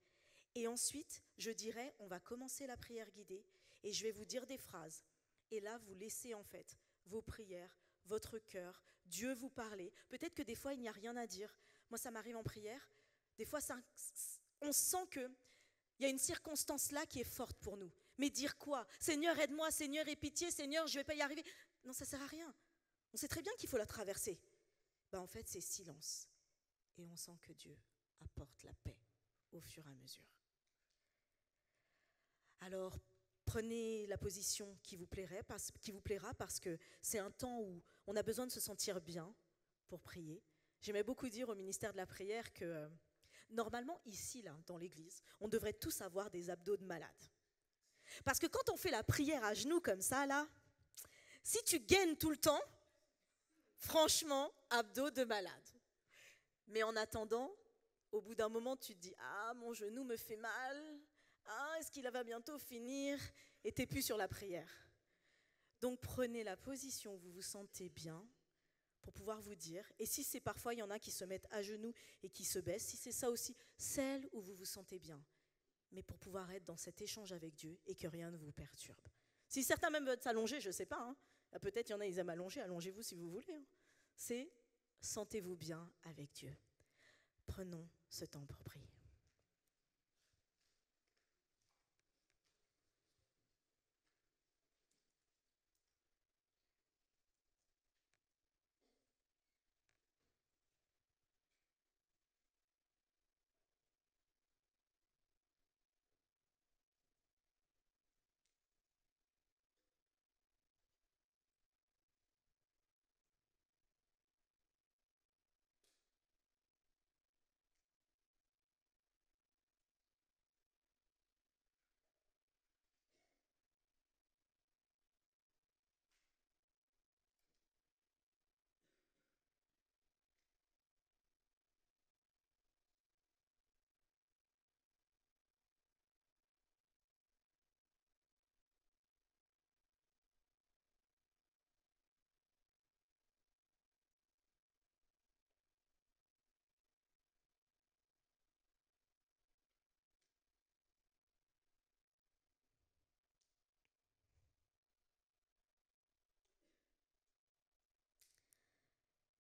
Et ensuite, je dirais, on va commencer la prière guidée et je vais vous dire des phrases. Et là, vous laissez en fait vos prières, votre cœur, Dieu vous parler. Peut-être que des fois, il n'y a rien à dire. Moi, ça m'arrive en prière. Des fois, on sent qu'il y a une circonstance là qui est forte pour nous. Mais dire quoi? Seigneur, aide-moi, Seigneur, aie pitié, Seigneur, je ne vais pas y arriver. Non, ça ne sert à rien. On sait très bien qu'il faut la traverser. En fait, c'est silence. Et on sent que Dieu apporte la paix au fur et à mesure. Alors, prenez la position qui vous plaira parce que c'est un temps où on a besoin de se sentir bien pour prier. J'aimais beaucoup dire au ministère de la prière que normalement, ici, là, dans l'église, on devrait tous avoir des abdos de malade. Parce que quand on fait la prière à genoux comme ça, là, si tu gaines tout le temps, franchement, abdos de malade. Mais en attendant, au bout d'un moment, tu te dis « Ah, mon genou me fait mal. Ah, est-ce qu'il va bientôt finir ?» Et tu n'es plus sur la prière. Donc, prenez la position où vous vous sentez bien pour pouvoir vous dire. Et si c'est parfois, il y en a qui se mettent à genoux et qui se baissent, si c'est ça aussi, celle où vous vous sentez bien. Mais pour pouvoir être dans cet échange avec Dieu et que rien ne vous perturbe. Si certains même veulent s'allonger, je ne sais pas. Peut-être il y en a, ils aiment allonger, allongez-vous si vous voulez. C'est sentez-vous bien avec Dieu. Prenons ce temps pour prier.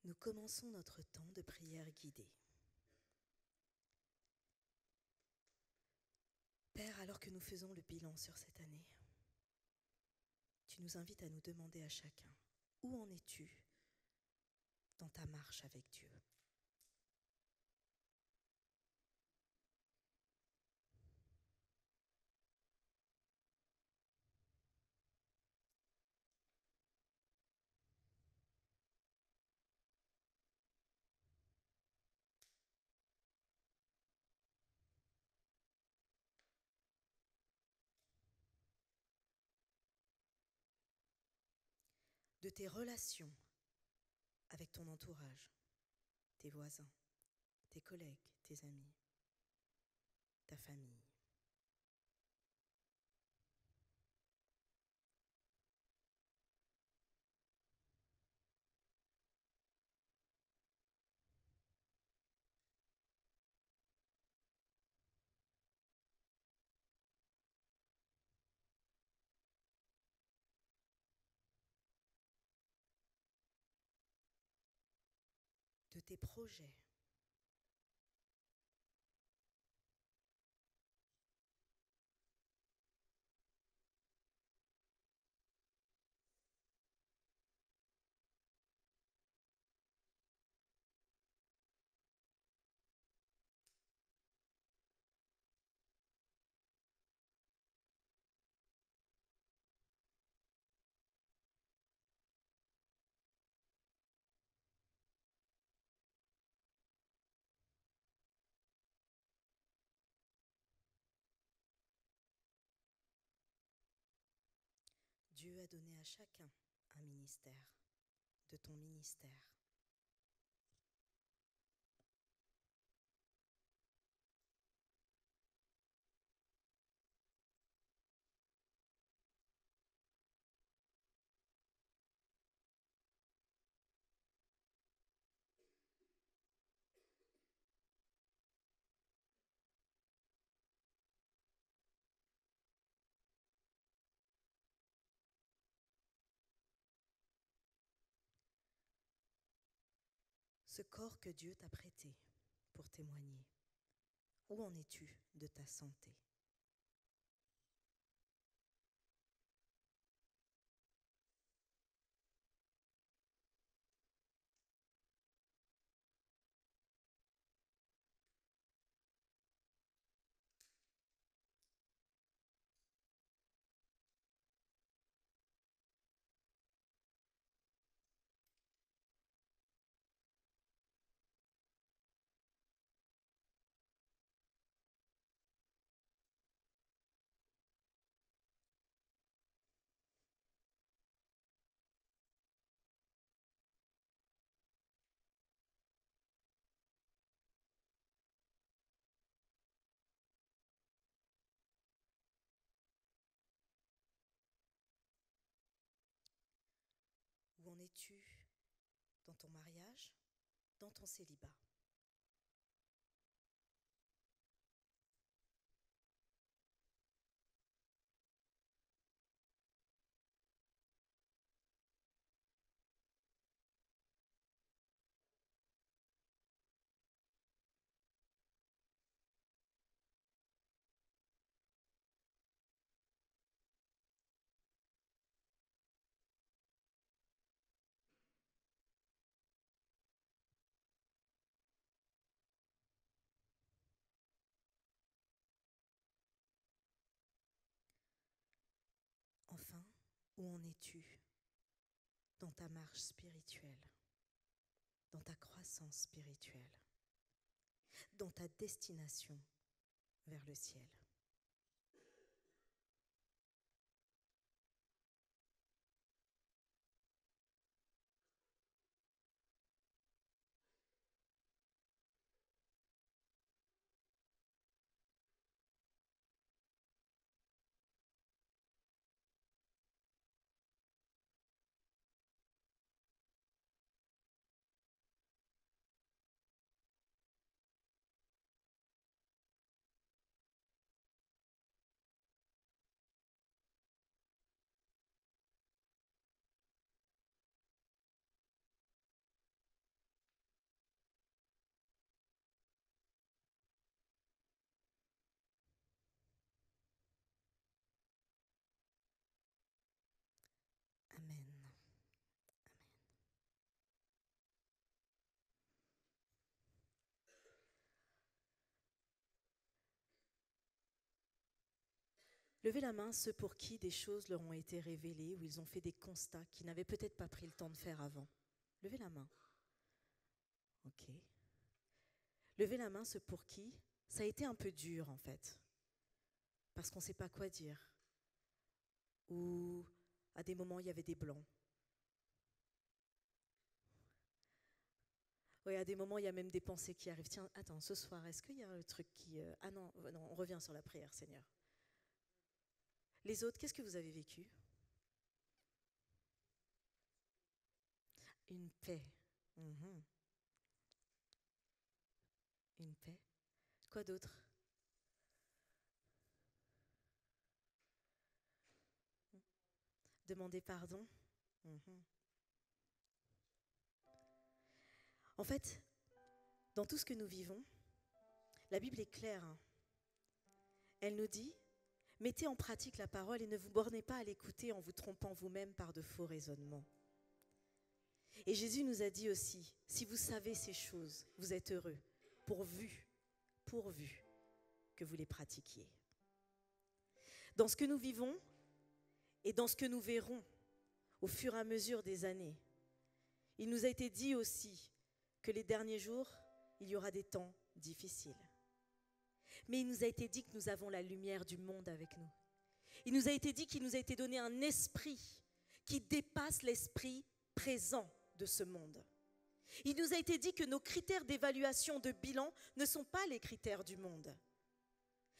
Nous commençons notre temps de prière guidée. Père, alors que nous faisons le bilan sur cette année, tu nous invites à nous demander à chacun, où en es-tu dans ta marche avec Dieu ? De tes relations avec ton entourage, tes voisins, tes collègues, tes amis, ta famille. De tes projets, Dieu a donné à chacun un ministère, de ton ministère. Ce corps que Dieu t'a prêté pour témoigner, où en es-tu de ta santé ? Où en es-tu dans ton mariage, dans ton célibat ? Enfin, où en es-tu dans ta marche spirituelle, dans ta croissance spirituelle, dans ta destination vers le ciel ? Amen. Levez la main ceux pour qui des choses leur ont été révélées, ou ils ont fait des constats qu'ils n'avaient peut-être pas pris le temps de faire avant. Levez la main. Ok. Levez la main ceux pour qui ça a été un peu dur en fait, parce qu'on ne sait pas quoi dire, ou à des moments il y avait des blancs. Oui, à des moments il y a même des pensées qui arrivent. Tiens, attends, ce soir, est-ce qu'il y a un truc qui... Ah non, non, on revient sur la prière, Seigneur. Les autres, qu'est-ce que vous avez vécu ? Une paix. Mhm. Une paix. Quoi d'autre ? Demander pardon. Mhm. En fait, dans tout ce que nous vivons, la Bible est claire. Elle nous dit, mettez en pratique la parole et ne vous bornez pas à l'écouter en vous trompant vous-même par de faux raisonnements. Et Jésus nous a dit aussi, si vous savez ces choses, vous êtes heureux, pourvu que vous les pratiquiez. Dans ce que nous vivons et dans ce que nous verrons au fur et à mesure des années, il nous a été dit aussi que les derniers jours, il y aura des temps difficiles. Mais il nous a été dit que nous avons la lumière du monde avec nous. Il nous a été dit qu'il nous a été donné un esprit qui dépasse l'esprit présent de ce monde. Il nous a été dit que nos critères d'évaluation de bilan ne sont pas les critères du monde.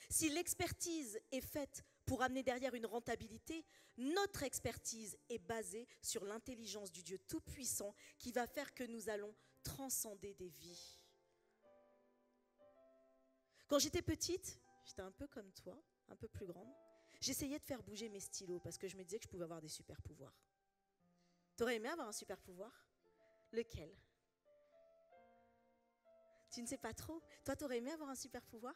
Si l'expertise est faite pour amener derrière une rentabilité, notre expertise est basée sur l'intelligence du Dieu Tout-Puissant qui va faire que nous allons transcender des vies. Quand j'étais petite, j'étais un peu comme toi, un peu plus grande, j'essayais de faire bouger mes stylos parce que je me disais que je pouvais avoir des super pouvoirs. T'aurais aimé avoir un super pouvoir? Lequel? Tu ne sais pas trop. Toi, t'aurais aimé avoir un super pouvoir?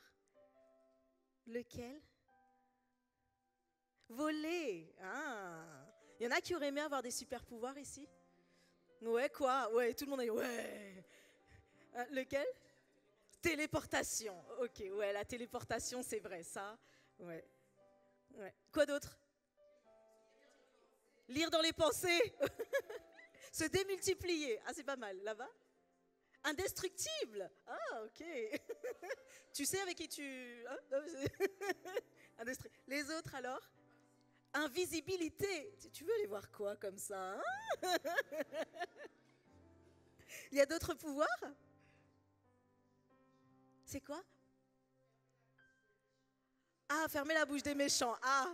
Lequel? Voler. Ah. Il y en a qui auraient aimé avoir des super pouvoirs ici? Ouais, quoi? Ouais, tout le monde a dit ouais. Lequel? Téléportation. Ok, ouais, la téléportation, c'est vrai, ça. Ouais. Ouais. Quoi d'autre? Lire dans les pensées. Se démultiplier. Ah, c'est pas mal. Là-bas? Indestructible. Ah, ok. Tu sais avec qui tu... Hein? Les autres, alors? Invisibilité. Tu veux les voir quoi comme ça, hein? Il y a d'autres pouvoirs? C'est quoi? Ah, fermer la bouche des méchants. Ah,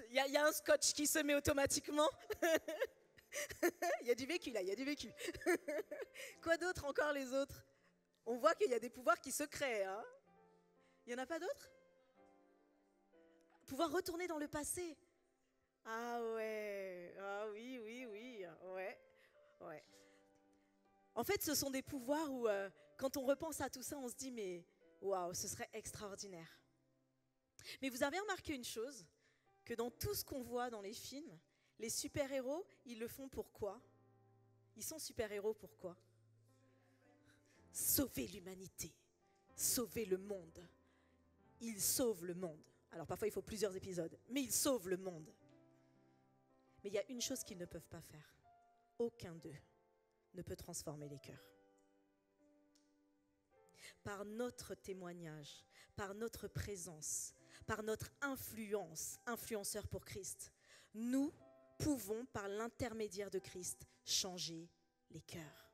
il y a un scotch qui se met automatiquement. Il y a du vécu là, il y a du vécu. Quoi d'autre encore les autres? On voit qu'il y a des pouvoirs qui se créent. Hein? Il n'y en a pas d'autres? Pouvoir retourner dans le passé. Ah ouais, ah oui, ouais. En fait, ce sont des pouvoirs où, quand on repense à tout ça, on se dit, mais waouh, ce serait extraordinaire. Mais vous avez remarqué une chose, que dans tout ce qu'on voit dans les films, les super-héros, ils le font pour quoi? Ils sont super-héros pour quoi? Sauver l'humanité, sauver le monde. Ils sauvent le monde. Alors parfois, il faut plusieurs épisodes, mais ils sauvent le monde. Mais il y a une chose qu'ils ne peuvent pas faire. Aucun d'eux ne peut transformer les cœurs. Par notre témoignage, par notre présence, par notre influence, influenceur pour Christ, nous pouvons, par l'intermédiaire de Christ, changer les cœurs.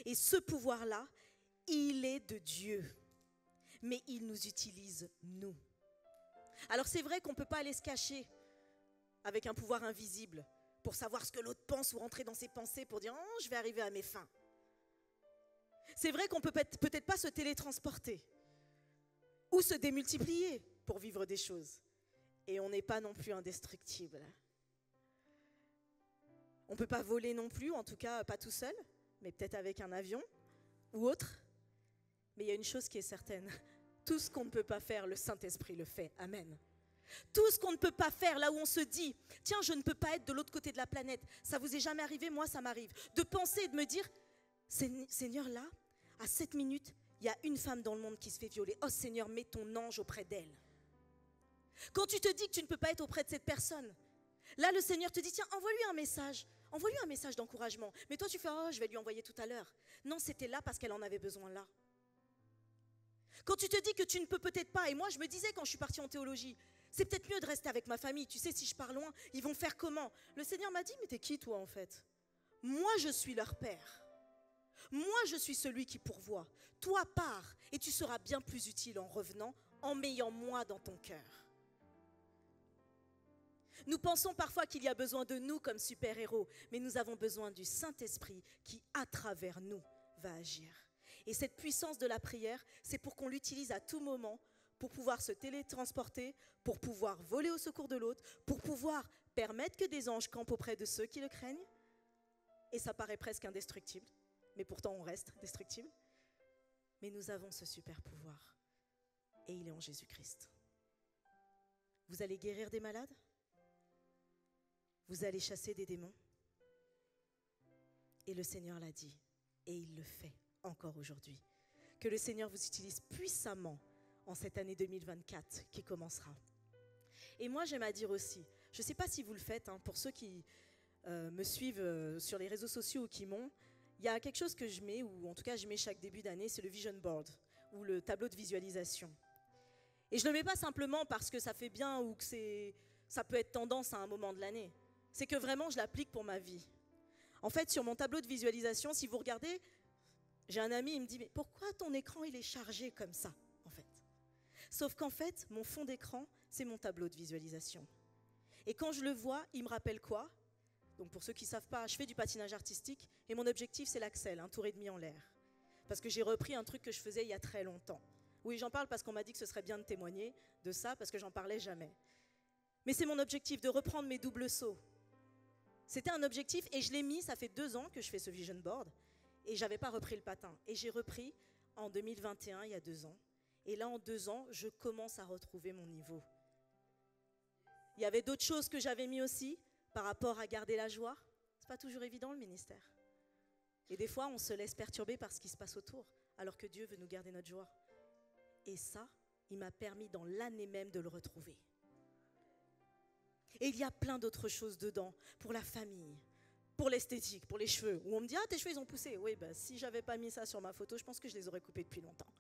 Et ce pouvoir-là, il est de Dieu, mais il nous utilise, nous. Alors c'est vrai qu'on ne peut pas aller se cacher avec un pouvoir invisible pour savoir ce que l'autre pense ou rentrer dans ses pensées pour dire « Oh, je vais arriver à mes fins ». C'est vrai qu'on ne peut peut-être pas se télétransporter ou se démultiplier pour vivre des choses. Et on n'est pas non plus indestructible. On ne peut pas voler non plus, en tout cas pas tout seul, mais peut-être avec un avion ou autre. Mais il y a une chose qui est certaine. Tout ce qu'on ne peut pas faire, le Saint-Esprit le fait. Amen. Tout ce qu'on ne peut pas faire, là où on se dit, tiens, je ne peux pas être de l'autre côté de la planète. Ça vous est jamais arrivé, moi ça m'arrive. De penser et de me dire, Seigneur, là, à 7 minutes, il y a une femme dans le monde qui se fait violer. Oh Seigneur, mets ton ange auprès d'elle. Quand tu te dis que tu ne peux pas être auprès de cette personne, là le Seigneur te dit, tiens, envoie-lui un message d'encouragement. Mais toi tu fais, oh, je vais lui envoyer tout à l'heure. Non, c'était là parce qu'elle en avait besoin là. Quand tu te dis que tu ne peux peut-être pas, et moi je me disais quand je suis partie en théologie, c'est peut-être mieux de rester avec ma famille, tu sais, si je pars loin, ils vont faire comment? Le Seigneur m'a dit, mais t'es qui toi en fait? Moi je suis leur père. Moi je suis celui qui pourvoit. Toi pars et tu seras bien plus utile en revenant, en m'ayant moi dans ton cœur. Nous pensons parfois qu'il y a besoin de nous comme super-héros, mais nous avons besoin du Saint-Esprit qui, à travers nous, va agir. Et cette puissance de la prière, c'est pour qu'on l'utilise à tout moment, pour pouvoir se télétransporter, pour pouvoir voler au secours de l'autre, pour pouvoir permettre que des anges campent auprès de ceux qui le craignent. Et ça paraît presque indestructible, mais pourtant on reste destructible. Mais nous avons ce super pouvoir, et il est en Jésus-Christ. Vous allez guérir des malades? Vous allez chasser des démons? Et le Seigneur l'a dit, et il le fait encore aujourd'hui. Que le Seigneur vous utilise puissamment en cette année 2024 qui commencera. Et moi, j'aime à dire aussi, je ne sais pas si vous le faites, hein, pour ceux qui me suivent sur les réseaux sociaux ou qui m'ont, il y a quelque chose que je mets, ou en tout cas je mets chaque début d'année, c'est le vision board, ou le tableau de visualisation. Et je ne le mets pas simplement parce que ça fait bien ou que ça peut être tendance à un moment de l'année. C'est que vraiment, je l'applique pour ma vie. En fait, sur mon tableau de visualisation, si vous regardez, j'ai un ami, il me dit « Mais pourquoi ton écran, il est chargé comme ça, en fait ?» Sauf qu'en fait, mon fond d'écran, c'est mon tableau de visualisation. Et quand je le vois, il me rappelle quoi? Donc pour ceux qui ne savent pas, je fais du patinage artistique et mon objectif, c'est l'axel, un tour et demi en l'air. Parce que j'ai repris un truc que je faisais il y a très longtemps. Oui, j'en parle parce qu'on m'a dit que ce serait bien de témoigner de ça, parce que j'en parlais jamais. Mais c'est mon objectif de reprendre mes doubles sauts. C'était un objectif et je l'ai mis, ça fait 2 ans que je fais ce vision board et je n'avais pas repris le patin. Et j'ai repris en 2021, il y a 2 ans. Et là, en 2 ans, je commence à retrouver mon niveau. Il y avait d'autres choses que j'avais mis aussi par rapport à garder la joie. Ce n'est pas toujours évident, le ministère. Et des fois, on se laisse perturber par ce qui se passe autour, alors que Dieu veut nous garder notre joie. Et ça, il m'a permis dans l'année même de le retrouver. Et il y a plein d'autres choses dedans, pour la famille, pour l'esthétique, pour les cheveux, où on me dit « Ah, tes cheveux, ils ont poussé. » Oui, ben, si je n'avais pas mis ça sur ma photo, je pense que je les aurais coupés depuis longtemps.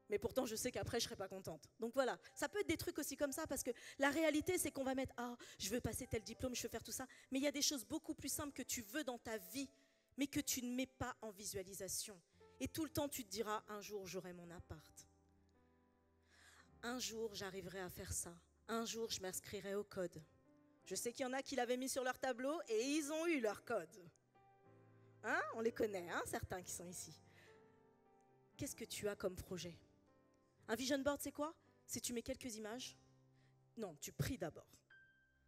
Mais pourtant, je sais qu'après, je ne serai pas contente. Donc voilà, ça peut être des trucs aussi comme ça, parce que la réalité, c'est qu'on va mettre « Ah, je veux passer tel diplôme, je veux faire tout ça. » Mais il y a des choses beaucoup plus simples que tu veux dans ta vie, mais que tu ne mets pas en visualisation. Et tout le temps, tu te diras « Un jour, j'aurai mon appart. Un jour, j'arriverai à faire ça. Un jour, je m'inscrirai au code. » Je sais qu'il y en a qui l'avaient mis sur leur tableau et ils ont eu leur code. Hein? On les connaît, hein, certains qui sont ici. Qu'est-ce que tu as comme projet? Un vision board, c'est quoi? C'est tu mets quelques images. Non, tu pries d'abord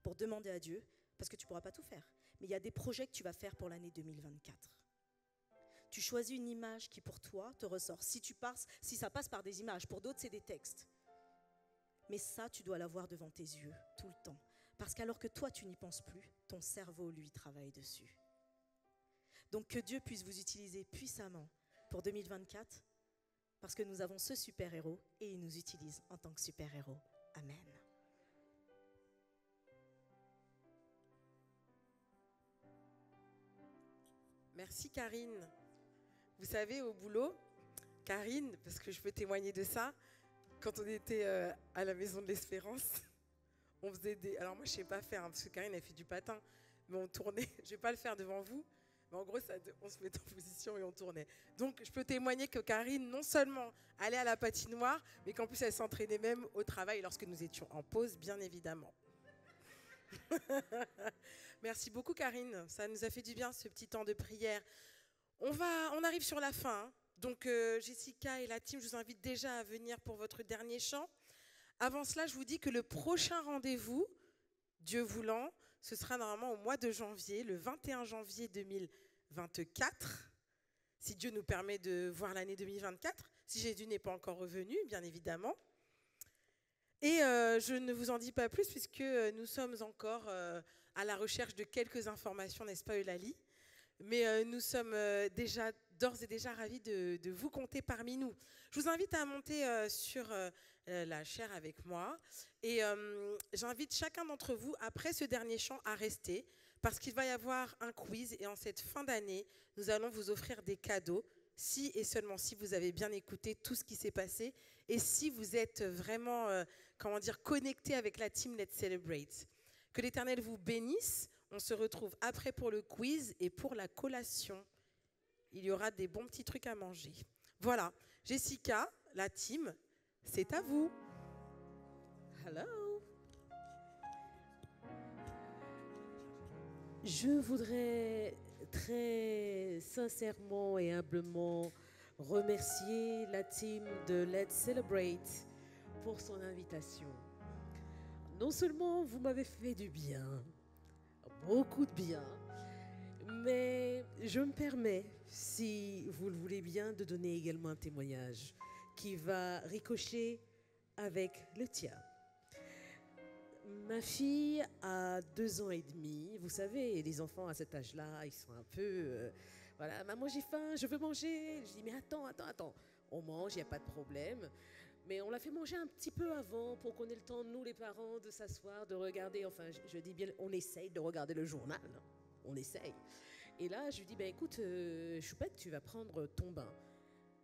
pour demander à Dieu, parce que tu ne pourras pas tout faire. Mais il y a des projets que tu vas faire pour l'année 2024. Tu choisis une image qui, pour toi, te ressort. Si ça passe par des images, pour d'autres, c'est des textes. Mais ça, tu dois l'avoir devant tes yeux, tout le temps. Parce qu'alors que toi, tu n'y penses plus, ton cerveau, lui, travaille dessus. Donc, que Dieu puisse vous utiliser puissamment pour 2024, parce que nous avons ce super-héros et il nous utilise en tant que super-héros. Amen. Merci Karine. Vous savez, au boulot, Karine, parce que je peux témoigner de ça, quand on était à la Maison de l'Espérance, on faisait des... Alors moi, je ne sais pas faire, hein, parce que Karine, elle fait du patin, mais on tournait. Je ne vais pas le faire devant vous, mais en gros, on se mettait en position et on tournait. Donc, je peux témoigner que Karine, non seulement allait à la patinoire, mais qu'en plus, elle s'entraînait même au travail lorsque nous étions en pause, bien évidemment. Merci beaucoup, Karine. Ça nous a fait du bien, ce petit temps de prière. On arrive sur la fin, hein. Donc, Jessica et la team, je vous invite déjà à venir pour votre dernier chant. Avant cela, je vous dis que le prochain rendez-vous, Dieu voulant, ce sera normalement au mois de janvier, le 21 janvier 2024, si Dieu nous permet de voir l'année 2024, si Jésus n'est pas encore revenu, bien évidemment. Et je ne vous en dis pas plus, puisque nous sommes encore à la recherche de quelques informations, n'est-ce pas, Eulalie? Mais nous sommes d'ores et déjà ravis de vous compter parmi nous. Je vous invite à monter sur la chaire avec moi et j'invite chacun d'entre vous, après ce dernier chant, à rester parce qu'il va y avoir un quiz et en cette fin d'année, nous allons vous offrir des cadeaux si et seulement si vous avez bien écouté tout ce qui s'est passé et si vous êtes vraiment connecté avec la team Let's Celebrate. Que l'Éternel vous bénisse. On se retrouve après pour le quiz et pour la collation. Il y aura des bons petits trucs à manger. Voilà. Jessica, la team, c'est à vous. Hello. Je voudrais très sincèrement et humblement remercier la team de Let's Celebrate pour son invitation. Non seulement vous m'avez fait du bien, beaucoup de bien, mais je me permets, si vous le voulez bien, de donner également un témoignage qui va ricocher avec le tien. Ma fille a 2 ans et demi. Vous savez, les enfants à cet âge-là, ils sont un peu... voilà, maman, j'ai faim, je veux manger. Je dis, mais attends. On mange, il n'y a pas de problème. Mais on l'a fait manger un petit peu avant pour qu'on ait le temps, nous les parents, de s'asseoir, de regarder. Enfin, je dis bien, on essaye de regarder le journal. On essaye. Et là, je lui dis, ben écoute, Choupette, tu vas prendre ton bain.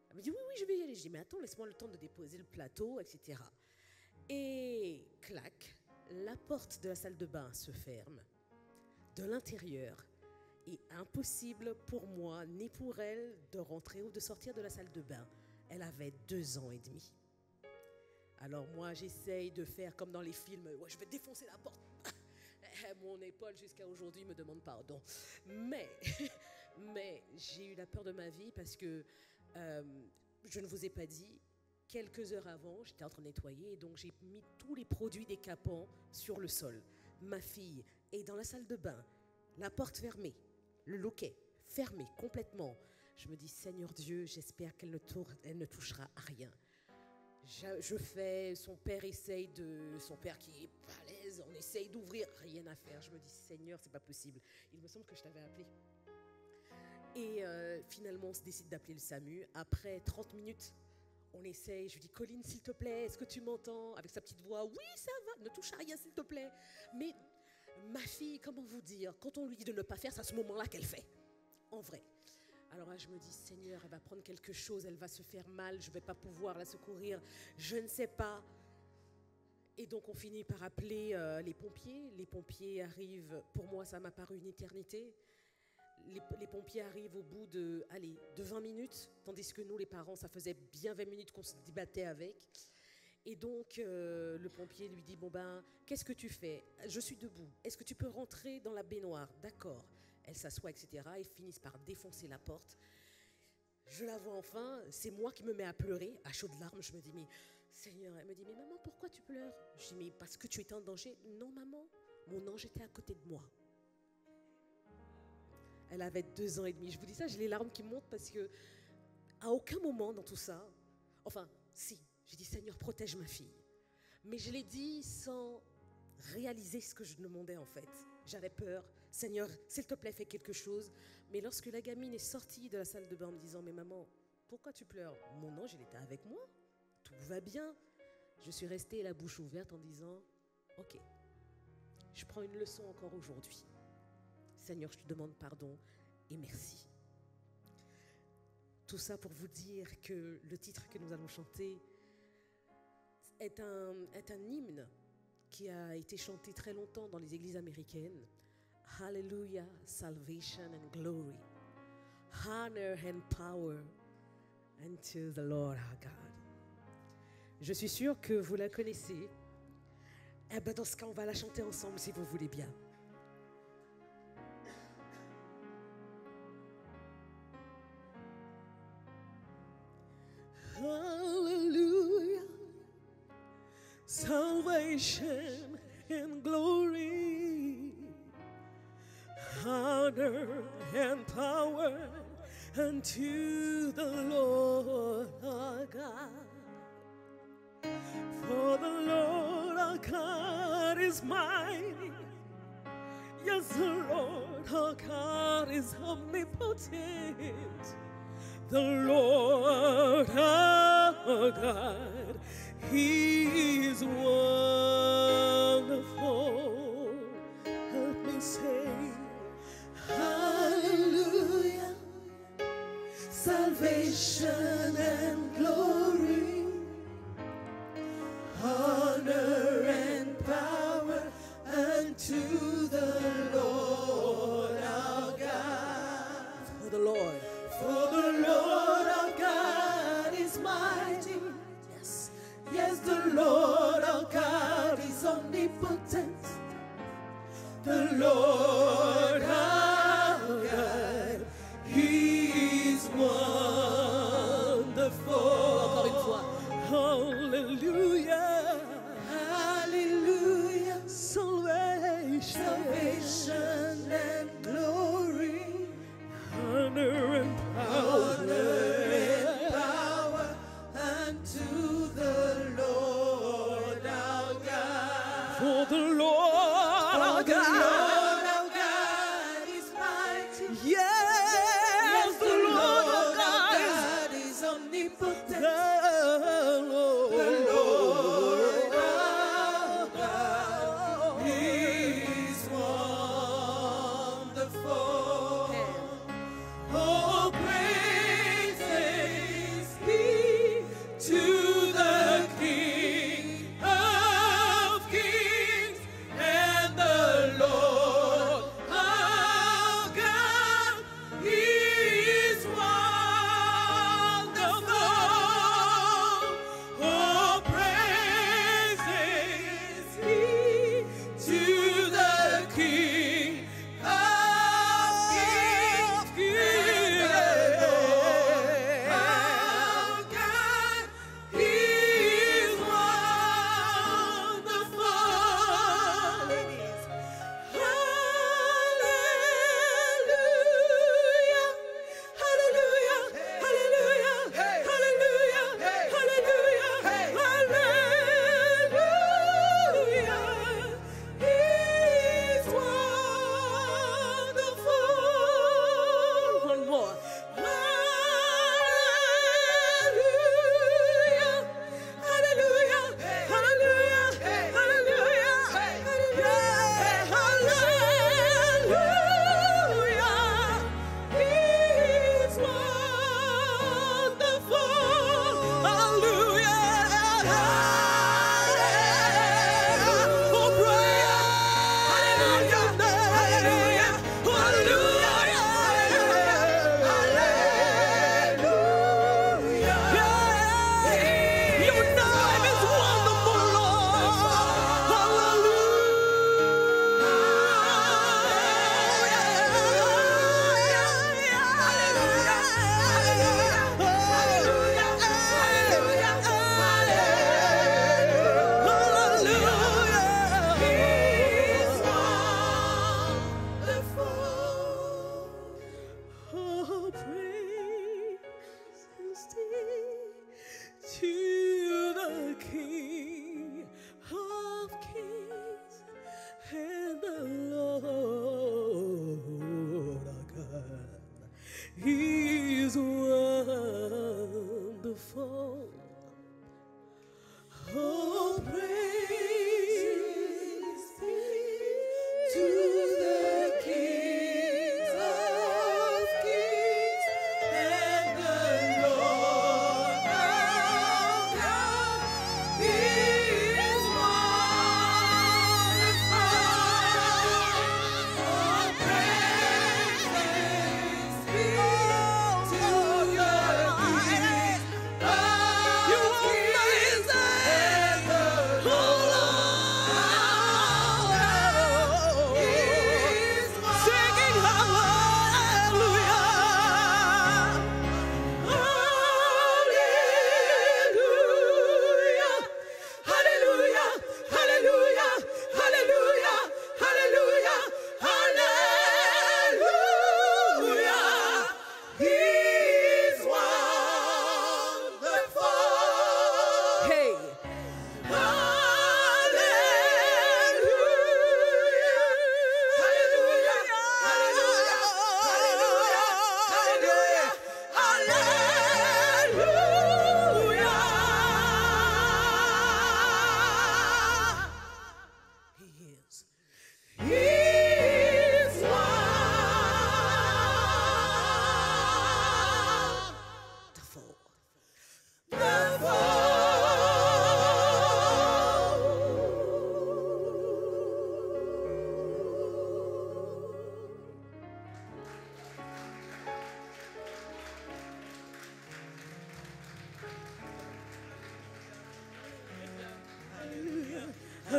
Elle me dit, oui, je vais y aller. Je dis, mais attends, laisse-moi le temps de déposer le plateau, etc. Et clac, la porte de la salle de bain se ferme. De l'intérieur, et impossible pour moi ni pour elle de rentrer ou de sortir de la salle de bain. Elle avait 2 ans et demi. Alors moi, j'essaye de faire comme dans les films, ouais, je vais défoncer la porte. Mon épaule jusqu'à aujourd'hui me demande pardon. Mais j'ai eu la peur de ma vie parce que je ne vous ai pas dit, quelques heures avant, j'étais en train de nettoyer et donc j'ai mis tous les produits décapants sur le sol. Ma fille est dans la salle de bain, la porte fermée, le loquet fermé complètement. Je me dis, Seigneur Dieu, j'espère qu'elle ne touchera à rien. Je fais, son père qui est balèze, on essaye d'ouvrir, rien à faire. Je me dis, Seigneur, c'est pas possible. Il me semble que je t'avais appelé. Et finalement, on se décide d'appeler le SAMU. Après 30 minutes, on essaye. Je lui dis, Colline, s'il te plaît, est-ce que tu m'entends? Avec sa petite voix, oui, ça va, ne touche à rien, s'il te plaît. Mais ma fille, comment vous dire, quand on lui dit de ne pas faire, c'est à ce moment-là qu'elle fait. En vrai. Alors là, je me dis, Seigneur, elle va prendre quelque chose, elle va se faire mal, je ne vais pas pouvoir la secourir, je ne sais pas. Et donc, on finit par appeler les pompiers. Les pompiers arrivent, pour moi, ça m'a paru une éternité. Les pompiers arrivent au bout de 20 minutes, tandis que nous, les parents, ça faisait bien 20 minutes qu'on se débattait avec. Et donc, le pompier lui dit, bon ben, qu'est-ce que tu fais? Je suis debout. Est-ce que tu peux rentrer dans la baignoire? D'accord. Elle s'assoit, etc. Ils finissent par défoncer la porte. Je la vois enfin. C'est moi qui me mets à pleurer, à chaudes larmes. Je me dis, mais Seigneur, elle me dit, mais maman, pourquoi tu pleures? Je dis, mais parce que tu étais en danger. Non, maman, mon ange était à côté de moi. Elle avait 2 ans et demi. Je vous dis ça, j'ai les larmes qui montent parce que à aucun moment dans tout ça, enfin, si, j'ai dit, Seigneur, protège ma fille. Mais je l'ai dit sans réaliser ce que je demandais en fait. J'avais peur. Seigneur, s'il te plaît, fais quelque chose. Mais lorsque la gamine est sortie de la salle de bain en me disant, mais maman, pourquoi tu pleures? Mon ange, il était avec moi. Tout va bien. Je suis restée la bouche ouverte en disant, ok, je prends une leçon encore aujourd'hui. Seigneur, je te demande pardon et merci. Tout ça pour vous dire que le titre que nous allons chanter est un hymne qui a été chanté très longtemps dans les églises américaines. Hallelujah, salvation and glory, honor and power unto the Lord our God. Je suis sûre que vous la connaissez. Eh bien, dans ce cas, on va la chanter ensemble si vous voulez bien. Hallelujah, salvation and glory, honor and power unto the Lord our God. For the Lord our God is mighty. Yes, the Lord our God is omnipotent. The Lord our God, He is wonderful. Help me say, hallelujah, salvation and glory, honor and power unto the Lord our God. For the Lord. For the Lord our God is mighty. Yes, yes, the Lord our God is omnipotent. The Lord our God, He is wonderful. Encore une fois. Hallelujah. Hallelujah. Salvation and glory. Honor and power unto the Lord our God. For the Lord our God is